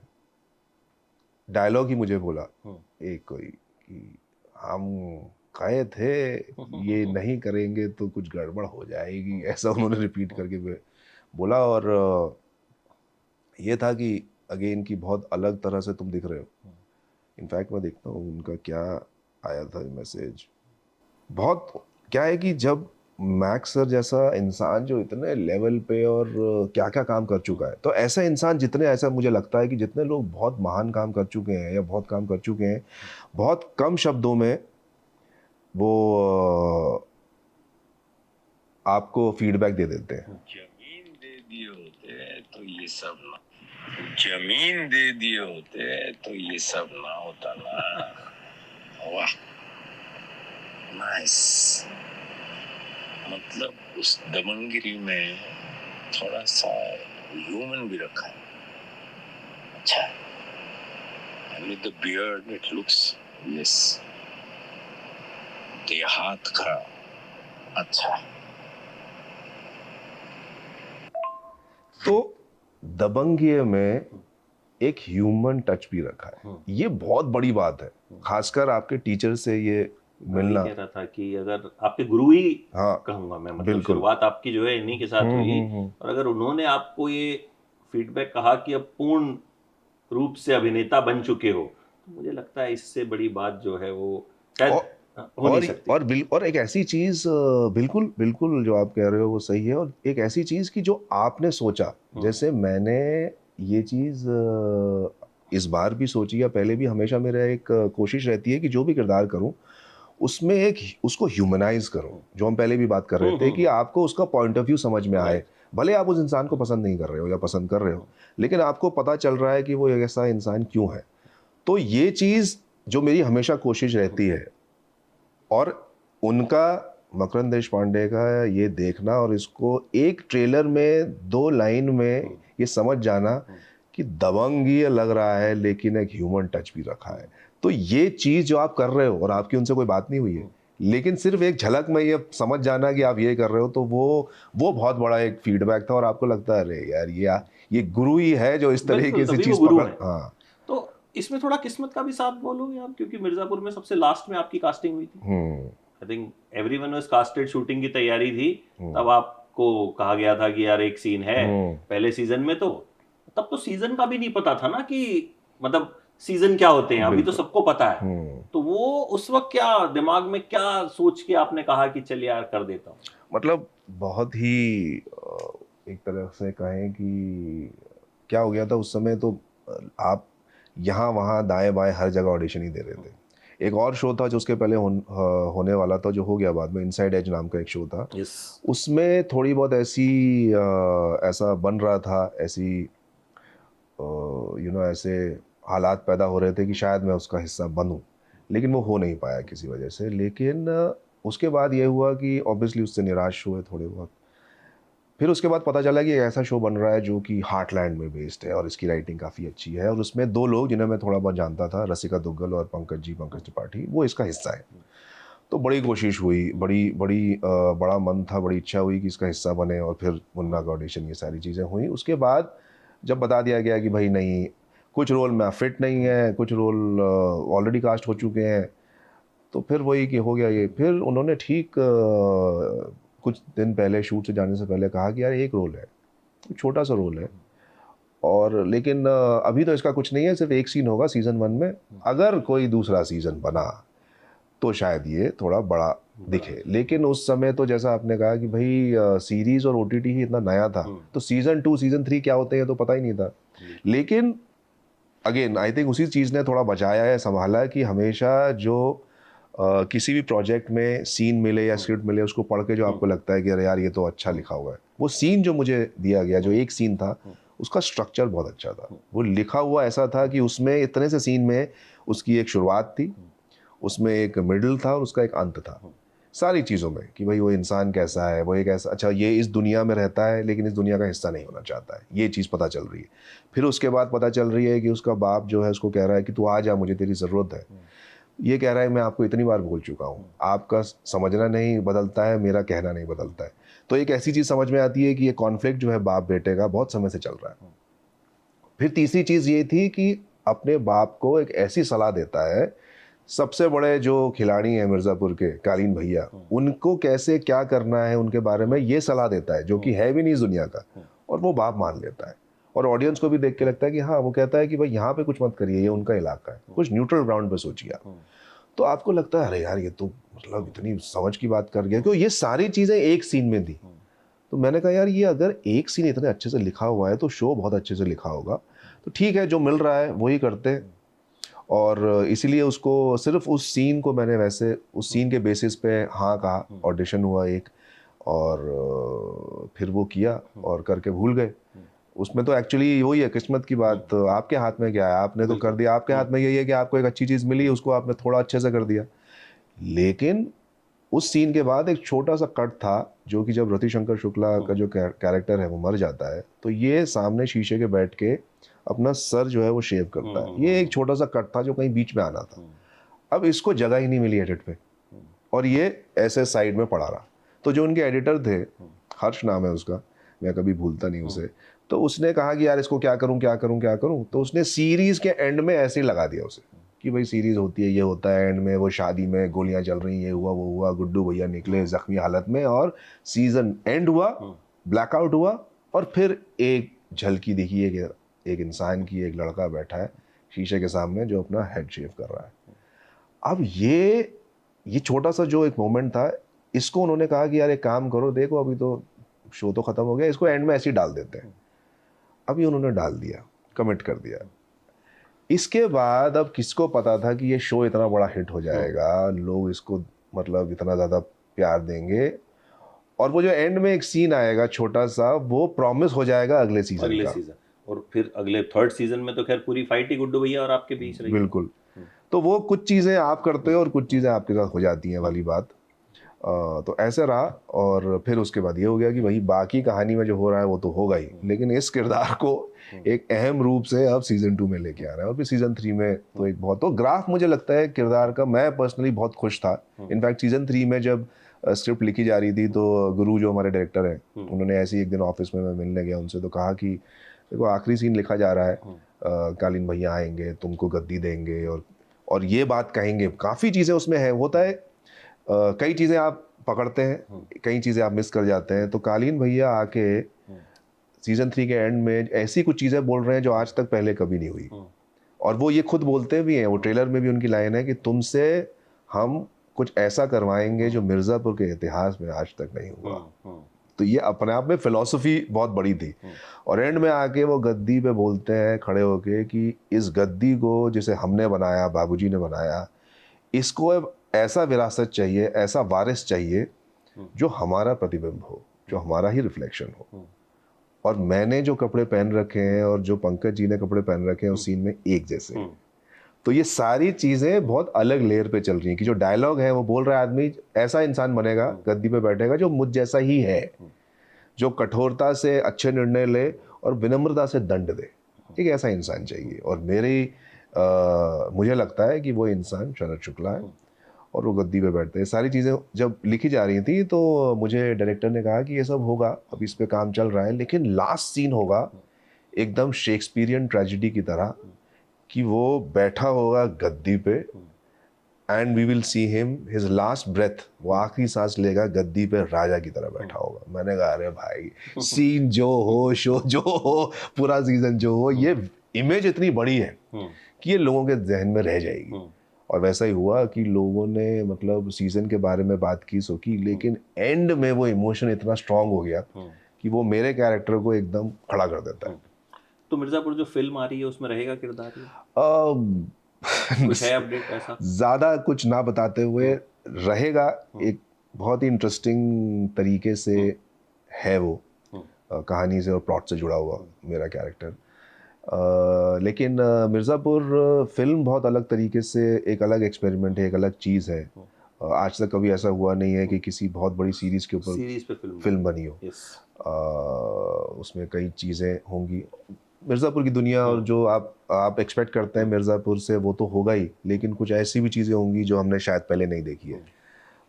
S2: डायलॉग ही मुझे बोला, एक कोई, कि हम कहे थे ये नहीं करेंगे तो कुछ गड़बड़ हो जाएगी, ऐसा उन्होंने रिपीट करके बोला। और ये था कि अगेन की बहुत अलग तरह से तुम दिख रहे हो। इनफैक्ट मैं देखता हूँ उनका क्या आया था मैसेज, बहुत, क्या है कि जब मैक्स सर जैसा इंसान जो इतने लेवल पे और क्या क्या काम कर चुका है, तो ऐसा इंसान जितने, ऐसा मुझे लगता है कि जितने लोग बहुत महान काम कर चुके हैं या बहुत काम कर चुके हैं, बहुत कम शब्दों में वो आपको फीडबैक दे देते हैं।
S3: जमीन दे दिए होते तो ये सब ना, जमीन दे दिए होते तो ये सब ना होता ना। वाह, नाइस। मतलब उस दमनगिरी में थोड़ा सा ह्यूमन भी रखा है. अच्छा. And with the beard, it looks, yes, देहात का. अच्छा.
S2: तो दबंगिए में एक ह्यूमन टच भी रखा है, ये बहुत बड़ी बात है, खासकर आपके टीचर से ये मिलना.
S1: कह रहा था कि अगर आपके गुरु ही
S2: हाँ,
S1: कहूंगा मैं, मतलब
S2: बिल्कुल.
S1: शुरुआत आपकी जो है इन्हीं के साथ हुई, और अगर उन्होंने आपको ये फीडबैक कहा कि अब पूर्ण रूप से अभिनेता बन चुके हो, तो मुझे लगता है इससे बड़ी बात जो है वो शायद हो नहीं सकती.
S2: और एक ऐसी चीज, बिल्कुल बिल्कुल जो आप कह रहे हो वो सही है, और एक ऐसी चीज की जो आपने सोचा, जैसे मैंने ये चीज इस बार भी सोची, या पहले भी हमेशा मेरा एक कोशिश रहती है कि जो भी किरदार करूं उसमें एक उसको ह्यूमनाइज करूं, जो हम पहले भी बात कर रहे थे कि आपको उसका पॉइंट ऑफ व्यू समझ में आए. भले आप उस इंसान को पसंद नहीं कर रहे हो या पसंद कर रहे हो, लेकिन आपको पता चल रहा है कि वो ऐसा इंसान क्यों है. तो ये चीज जो मेरी हमेशा कोशिश रहती है, और उनका, मकरंद देशपांडे का ये देखना और इसको एक ट्रेलर में 2 लाइन में ये समझ जाना कि दबंगी लग रहा है लेकिन एक ह्यूमन टच भी रखा है. तो ये चीज जो आप कर रहे हो, और आपकी उनसे कोई बात नहीं हुई है, लेकिन सिर्फ एक झलक में ये समझ जाना कि आप ये कर रहे हो, तो वो बहुत बड़ा एक फीडबैक था. और आपको लगता है अरे यार ये गुरु ही है जो इस तरीके से चीज पकड़. हाँ.
S1: तो इसमें थोड़ा किस्मत का भी साथ बोलोगे आप, क्योंकि मिर्जापुर में सबसे लास्ट में आपकी कास्टिंग हुई थी. I think everyone was casted, shooting की तैयारी थी, तब आपको कहा गया था कि यार एक सीन है पहले सीजन में. तो तब तो सीजन का भी नहीं पता था ना कि मतलब सीजन क्या होते हैं, अभी तो सबको पता है. तो वो उस वक्त क्या दिमाग में क्या सोच के आपने कहा कि चल यार कर देता हूँ?
S2: मतलब बहुत ही एक तरह से कहें कि क्या हो गया था उस समय, तो आप यहाँ वहाँ दाएं बाएं हर जगह ऑडिशन ही दे रहे थे. एक और शो था जो उसके पहले होने वाला था, जो हो गया बाद में, इनसाइड एज नाम का एक शो था. उसमें थोड़ी बहुत ऐसी ऐसा बन रहा था, ऐसी ऐसे हालात पैदा हो रहे थे कि शायद मैं उसका हिस्सा बनूं, लेकिन वो हो नहीं पाया किसी वजह से. लेकिन उसके बाद ये हुआ कि ऑब्वियसली उससे निराश हुए थोड़े बहुत. फिर उसके बाद पता चला कि ऐसा शो बन रहा है जो कि हार्टलैंड में बेस्ड है, और इसकी राइटिंग काफ़ी अच्छी है, और उसमें 2 लोग जिन्हें मैं थोड़ा बहुत जानता था, रसिका दुग्गल और पंकज त्रिपाठी, वो इसका हिस्सा है. तो बड़ी कोशिश हुई, बड़ा मन था, बड़ी इच्छा हुई कि इसका हिस्सा बने, और फिर मुन्ना का ऑडिशन, ये सारी चीज़ें हुई. उसके बाद जब बता दिया गया कि भाई नहीं, कुछ रोल में फिट नहीं है, कुछ रोल ऑलरेडी कास्ट हो चुके हैं, तो फिर वही कि हो गया ये. फिर उन्होंने ठीक कुछ दिन पहले, शूट से जाने से पहले, कहा कि यार एक रोल है, छोटा सा रोल है, और लेकिन अभी तो इसका कुछ नहीं है, सिर्फ एक सीन होगा सीजन 1 में, अगर कोई दूसरा सीजन बना तो शायद ये थोड़ा बड़ा दिखे. लेकिन उस समय तो जैसा आपने कहा कि भाई सीरीज और OTT ही इतना नया था, तो सीजन 2 सीजन 3 क्या होते हैं तो पता ही नहीं था. लेकिन अगेन आई थिंक उसी चीज़ ने थोड़ा बचाया है, संभाला है, कि हमेशा जो किसी भी प्रोजेक्ट में सीन मिले या स्क्रिप्ट मिले, उसको पढ़ के जो आपको लगता है कि अरे यार ये तो अच्छा लिखा हुआ है. वो सीन जो मुझे दिया गया, जो एक सीन था, उसका स्ट्रक्चर बहुत अच्छा था. वो लिखा हुआ ऐसा था कि उसमें इतने से सीन में उसकी एक शुरुआत थी, उसमें एक मिडल था, और उसका एक अंत था. सारी चीज़ों में कि भाई वो इंसान कैसा है, वो एक ऐसा, अच्छा ये इस दुनिया में रहता है लेकिन इस दुनिया का हिस्सा नहीं होना चाहता है, ये चीज़ पता चल रही है. फिर उसके बाद पता चल रही है कि उसका बाप जो है उसको कह रहा है कि तू आ जा, मुझे तेरी ज़रूरत है. ये कह रहा है मैं आपको इतनी बार बोल चुका हूँ, आपका समझना नहीं बदलता है, मेरा कहना नहीं बदलता है. तो एक ऐसी चीज़ समझ में आती है कि ये कॉन्फ्लिक्ट जो है बाप बेटे का बहुत समय से चल रहा है. फिर तीसरी चीज़ ये थी कि अपने बाप को एक ऐसी सलाह देता है, सबसे बड़े जो खिलाड़ी हैं मिर्ज़ापुर के, कालीन भैया, उनको कैसे क्या करना है उनके बारे में ये सलाह देता है, जो कि है भी नहीं इस दुनिया का, और वो बाप मान लेता है. और ऑडियंस को भी देख के लगता है कि हाँ, वो कहता है कि भाई यहाँ पे कुछ मत करिए, ये उनका इलाका है, कुछ न्यूट्रल ग्राउंड पे सोचिए आप. तो आपको लगता है अरे यार ये तो मतलब इतनी समझ की बात कर गया, क्योंकि ये सारी चीज़ें एक सीन में थी. तो मैंने कहा यार ये अगर एक सीन इतने अच्छे से लिखा हुआ है तो शो बहुत अच्छे से लिखा होगा. तो ठीक है, जो मिल रहा है वही करते हैं. और इसीलिए उसको सिर्फ उस सीन को मैंने वैसे उस सीन के बेसिस पे हाँ कहा, ऑडिशन हुआ एक, और फिर वो किया और करके भूल गए. उसमें तो एक्चुअली वही है, किस्मत की बात. आपके हाथ में क्या है, आपने तो कर दिया. आपके हाथ में यही है कि आपको एक अच्छी चीज़ मिली, उसको आपने थोड़ा अच्छे से कर दिया. लेकिन उस सीन के बाद एक छोटा सा कट था जो कि जब रतिशंकर शुक्ला का जो कैरेक्टर है वो मर जाता है तो ये सामने शीशे के बैठ के अपना सर जो है वो शेव करता है। ये एक छोटा सा कट था जो कहीं बीच में आना था। अब इसको जगह ही नहीं मिली एडिट पे और ये ऐसे साइड में पड़ा रहा। तो जो उनके एडिटर थे, हर्ष नाम है उसका, मैं कभी भूलता नहीं उसे, तो उसने कहा कि यार इसको क्या करूं क्या करूं क्या करूं, तो उसने सीरीज के एंड में ऐसे ही लगा दिया उसे कि भाई सीरीज होती है, ये होता है एंड में, वो शादी में गोलियां चल रही, ये हुआ वो हुआ, गुड्डू भैया निकले जख्मी हालत में और सीजन एंड हुआ, ब्लैकआउट हुआ और फिर एक झलकी दिखी है एक इंसान की, एक लड़का बैठा है शीशे के सामने जो अपना हेड शेव कर रहा है। अब ये छोटा सा जो एक मोमेंट था, इसको उन्होंने कहा कि यार एक काम करो, देखो अभी तो शो तो खत्म हो गया, इसको एंड में ऐसे ही डाल देते हैं। अभी उन्होंने डाल दिया, कमिट कर दिया। इसके बाद अब किसको पता था कि ये शो इतना बड़ा हिट हो जाएगा, लोग इसको मतलब इतना ज़्यादा प्यार देंगे और वो जो एंड में एक सीन आएगा छोटा सा, वो प्रॉमिस हो जाएगा अगले सीजन का।
S1: और फिर अगले थर्ड सीजन में तो खैर पूरी फाइट ही गुड्डू भैया और आपके बीच रही।
S2: बिल्कुल। तो वो कुछ चीज़ें आप करते हो और कुछ चीज़ें आपके साथ हो जाती हैं वाली बात। तो ऐसे रहा और फिर उसके बाद ये हो गया कि वही बाकी कहानी में जो हो रहा है वो तो होगा ही, लेकिन इस किरदार को एक अहम रूप से अब सीजन 2 में लेके आ रहा है और फिर सीजन 3 में तो एक बहुत तो ग्राफ मुझे लगता है किरदार का, मैं पर्सनली बहुत खुश था। इनफैक्ट सीजन 3 में जब स्क्रिप्ट लिखी जा रही थी तो गुरु जो हमारे डायरेक्टर हैं, उन्होंने ऐसे ही एक दिन ऑफिस में मैं मिलने गया उनसे, तो कहा कि देखो आखिरी सीन लिखा जा रहा है, कालीन भैया आएंगे, तुमको गद्दी देंगे और ये बात कहेंगे। काफ़ी चीज़ें उसमें है, होता है कई चीज़ें आप पकड़ते हैं, कई चीज़ें आप मिस कर जाते हैं। तो कालीन भैया आके सीजन 3 के एंड में ऐसी कुछ चीज़ें बोल रहे हैं जो आज तक पहले कभी नहीं हुई और वो ये खुद बोलते भी हैं, वो ट्रेलर में भी उनकी लाइन है कि तुमसे हम कुछ ऐसा करवाएंगे जो मिर्ज़ापुर के इतिहास में आज तक नहीं हुआ। तो ये अपने आप में फिलॉसफी बहुत बड़ी थी और एंड में आके वो गद्दी पे बोलते हैं खड़े होके कि इस गद्दी को जिसे हमने बनाया, बाबूजी ने बनाया, इसको अब ऐसा विरासत चाहिए, ऐसा वारिस चाहिए जो हमारा प्रतिबिंब हो, जो हमारा ही रिफ्लेक्शन हो। और मैंने जो कपड़े पहन रखे हैं और जो पंकज जी ने कपड़े पहन रखे हैं उस सीन में एक जैसे। तो ये सारी चीज़ें बहुत अलग लेयर पे चल रही हैं कि जो डायलॉग है वो बोल रहा है आदमी ऐसा इंसान बनेगा, गद्दी पे बैठेगा जो मुझ जैसा ही है, जो कठोरता से अच्छे निर्णय ले और विनम्रता से दंड दे, एक ऐसा इंसान चाहिए। और मुझे लगता है कि वो इंसान शरद शुक्ला है और वो गद्दी पे बैठते हैं। सारी चीज़ें जब लिखी जा रही थी तो मुझे डायरेक्टर ने कहा कि ये सब होगा, अब इस पे काम चल रहा है, लेकिन लास्ट सीन होगा एकदम शेक्सपियरियन ट्रेजेडी की तरह कि वो बैठा होगा गद्दी पे and we will see him his last breath, वो आखिरी सांस लेगा गद्दी पे राजा की तरह बैठा होगा। मैंने कहा अरे भाई सीन जो हो, शो जो हो, पूरा सीजन जो हो, ये इमेज इतनी बड़ी है कि ये लोगों के जहन में रह जाएगी। और वैसा ही हुआ कि लोगों ने मतलब सीजन के बारे में बात की सो की, लेकिन एंड में वो इमोशन इतना स्ट्रांग हो गया कि वो मेरे कैरेक्टर को एकदम खड़ा कर देता है।
S1: तो मिर्जापुर जो फिल्म आ रही है उसमें रहेगा किरदार कुछ है अपडेट ऐसा? ज्यादा
S2: कुछ ना बताते हुए रहेगा, एक बहुत ही इंटरेस्टिंग तरीके से है वो कहानी से और प्लॉट से जुड़ा हुआ मेरा कैरेक्टर। लेकिन मिर्ज़ापुर फिल्म बहुत अलग तरीके से एक अलग एक्सपेरिमेंट है, एक अलग चीज़ है। आज तक कभी ऐसा हुआ नहीं है कि किसी बहुत बड़ी सीरीज़ के ऊपर फिल्म बनी हो। उसमें कई चीज़ें होंगी, मिर्ज़ापुर की दुनिया और जो आप एक्सपेक्ट करते हैं मिर्ज़ापुर से वो तो होगा ही, लेकिन कुछ ऐसी भी चीज़ें होंगी जो हमने शायद पहले नहीं देखी है।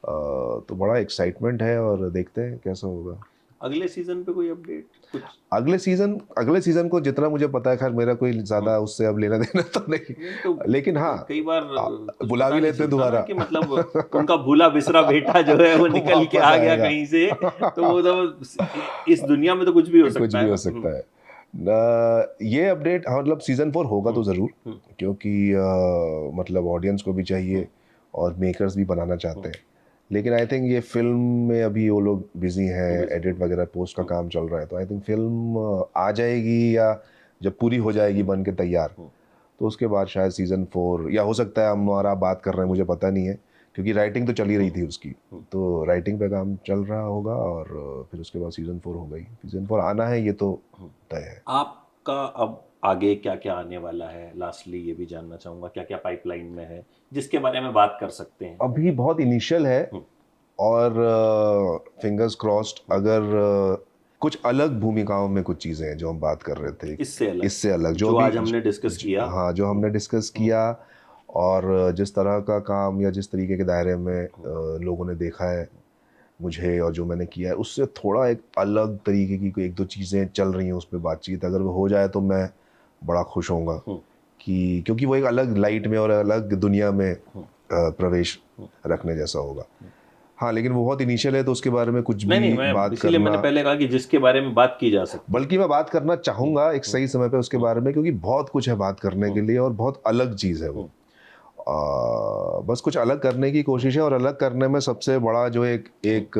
S2: तो बड़ा एक्साइटमेंट है और देखते हैं कैसा होगा।
S1: अगले सीजन पे कोई अपडेट कुछ?
S2: अगले सीजन को जितना मुझे पता है, खैर मेरा कोई ज़्यादा उससे अब लेना देना तो नहीं, तो लेकिन हाँ
S1: कई बार
S2: बुला भी लेते दोबारा
S1: कि मतलब उनका भूला बिसरा बेटा जो है वो निकल के आ गया कहीं से, तो वो तो इस दुनिया में तो कुछ भी हो सकता है।
S2: ये अपडेट मतलब सीजन 4 होगा तो ज़रूर, क्योंकि मतलब ऑडियंस को भी चाहिए और मेकर्स भी बनाना चाहते हैं। लेकिन आई थिंक ये फिल्म में अभी वो लोग बिजी हैं, एडिट वगैरह पोस्ट का काम चल रहा है, तो आई थिंक फिल्म आ जाएगी या जब पूरी हो जाएगी बन के तैयार, तो उसके बाद शायद सीज़न 4 या हो सकता है हम और आप बात कर रहे हैं, मुझे पता नहीं है, क्योंकि राइटिंग तो चल ही रही थी उसकी, तो राइटिंग पे काम चल रहा होगा और फिर उसके बाद सीज़न 4 हो गई। सीज़न 4 आना है, ये तो तय है।
S1: आपका अब आगे क्या क्या आने वाला है, लास्टली ये भी जानना चाहूँगा, क्या क्या पाइपलाइन में है जिसके बारे में बात कर सकते हैं?
S2: अभी बहुत इनिशियल है, और फिंगर्स क्रॉस्ड अगर कुछ अलग भूमिकाओं में कुछ चीज़ें हैं जो हम बात कर रहे थे, इससे अलग
S1: जो आज हमने डिस्कस किया,
S2: हाँ जो हमने डिस्कस किया, और जिस तरह का काम या जिस तरीके के दायरे में लोगों ने देखा है मुझे और जो मैंने किया है, उससे थोड़ा एक अलग तरीके की कोई एक दो चीज़ें चल रही हैं उस पर बातचीत, अगर वो हो जाए तो मैं बड़ा खुश होऊंगा कि क्योंकि वो एक अलग लाइट में और अलग दुनिया में प्रवेश रखने जैसा होगा। हाँ, लेकिन वो बहुत इनिशियल है तो उसके बारे में कुछ भी बात
S1: इसलिए मैंने पहले कहा कि जिसके बारे में बात की जा सकती,
S2: बल्कि मैं बात करना चाहूँगा एक सही समय पे उसके बारे में, क्योंकि बहुत कुछ है बात करने के लिए और बहुत अलग चीज़ है वो। बस कुछ अलग करने की कोशिश है, और अलग करने में सबसे बड़ा जो एक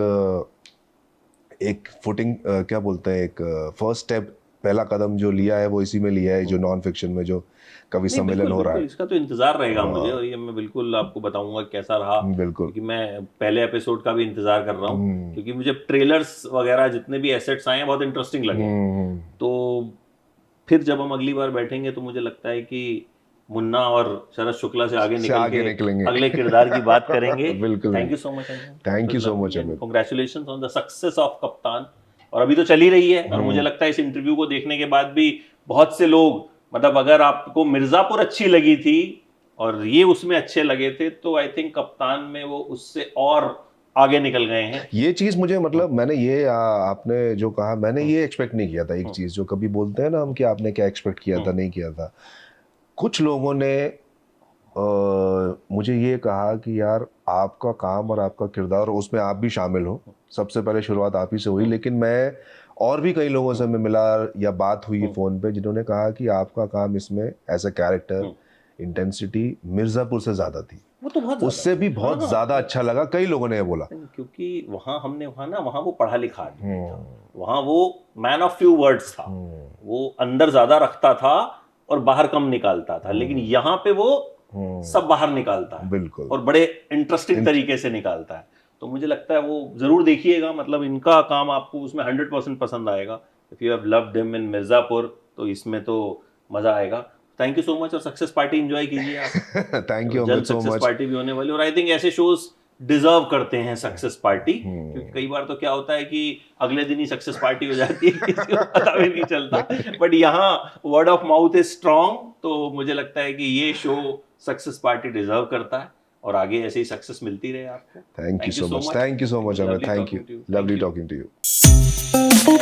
S2: फुटिंग क्या बोलते हैं, एक फर्स्ट स्टेप, पहला कदम जो लिया है वो इसी में लिया है, जो नॉन फिक्शन में जो कवि सम्मेलन हो रहा है।
S1: इसका तो इंतजार रहेगा मुझे, और ये मैं बिल्कुल आपको बताऊंगा कैसा रहा,
S2: बिल्कुल,
S1: क्योंकि मैं पहले एपिसोड का भी इंतजार कर रहा हूँ, क्योंकि मुझे ट्रेलर्स वगैरह जितने भी एसेट्स आए हैं बहुत इंटरेस्टिंग लगे। तो फिर जब हम अगली बार बैठेंगे तो मुझे लगता है कि मुन्ना और शरद शुक्ला से आगे निकलेंगे, अगले किरदार की बात करेंगे।
S2: बिल्कुल,
S1: thank you so much,
S2: thank you so much,
S1: congratulations on the success of कप्तान। और अभी तो चल ही रही है, और मुझे लगता है इस इंटरव्यू को देखने के बाद भी बहुत से लोग, मतलब अगर आपको मिर्जापुर अच्छी लगी थी और ये उसमें अच्छे लगे थे, तो आई थिंक कप्तान में वो उससे और आगे निकल गए हैं।
S2: ये चीज मुझे, मतलब मैंने ये आपने जो कहा, मैंने ये एक्सपेक्ट नहीं किया था। एक चीज जो कभी बोलते हैं ना हम कि आपने क्या एक्सपेक्ट किया था, नहीं किया था। कुछ लोगों ने मुझे ये कहा कि यार आपका काम और आपका किरदार, उसमें आप भी शामिल हो, सबसे पहले शुरुआत आप ही से हुई, लेकिन मैं और भी कई लोगों से मैं मिला या बात हुई फ़ोन पे जिन्होंने कहा कि आपका काम इसमें as a character intensity Mirzapur से ज़्यादा थी,
S1: वो तो बहुत
S2: उससे भी बहुत ज़्यादा अच्छा लगा, कई लोगों ने बोला।
S1: क्योंकि वहाँ वो पढ़ा लिखा आदमी था, वहाँ वो मैन ऑफ फ्यू वर्ड्स था, वो अंदर ज़्यादा रखता था और बाहर कम निकालता था, लेकिन यहाँ पे वो सब बाहर निकालता है,
S2: बिल्कुल,
S1: और बड़े इंटरेस्टिंग तरीके से निकालता है। तो मुझे लगता है वो जरूर देखिएगा, मतलब इनका काम आपको उसमें 100% पसंद आएगा। If you have loved him in Mirzapur, तो इसमें तो मजा आएगा। थैंक यू सो मच, और सक्सेस पार्टी एंजॉय कीजिए आप।
S2: थैंक यू
S1: जल्द सक्सेस पार्टी भी होने वाली, और आई थिंक ऐसे शोज डिजर्व करते हैं सक्सेस पार्टी, क्योंकि कई बार तो क्या होता है कि अगले दिन ही सक्सेस पार्टी हो जाती है, किसी को पता भी नहीं चलता, बट यहाँ word of mouth is strong. तो मुझे लगता है कि ये शो सक्सेस पार्टी डिजर्व करता है, और आगे ऐसे ही सक्सेस मिलती रहे आपको।
S2: Thank you so much, thank you so much, thank you, lovely talking to you.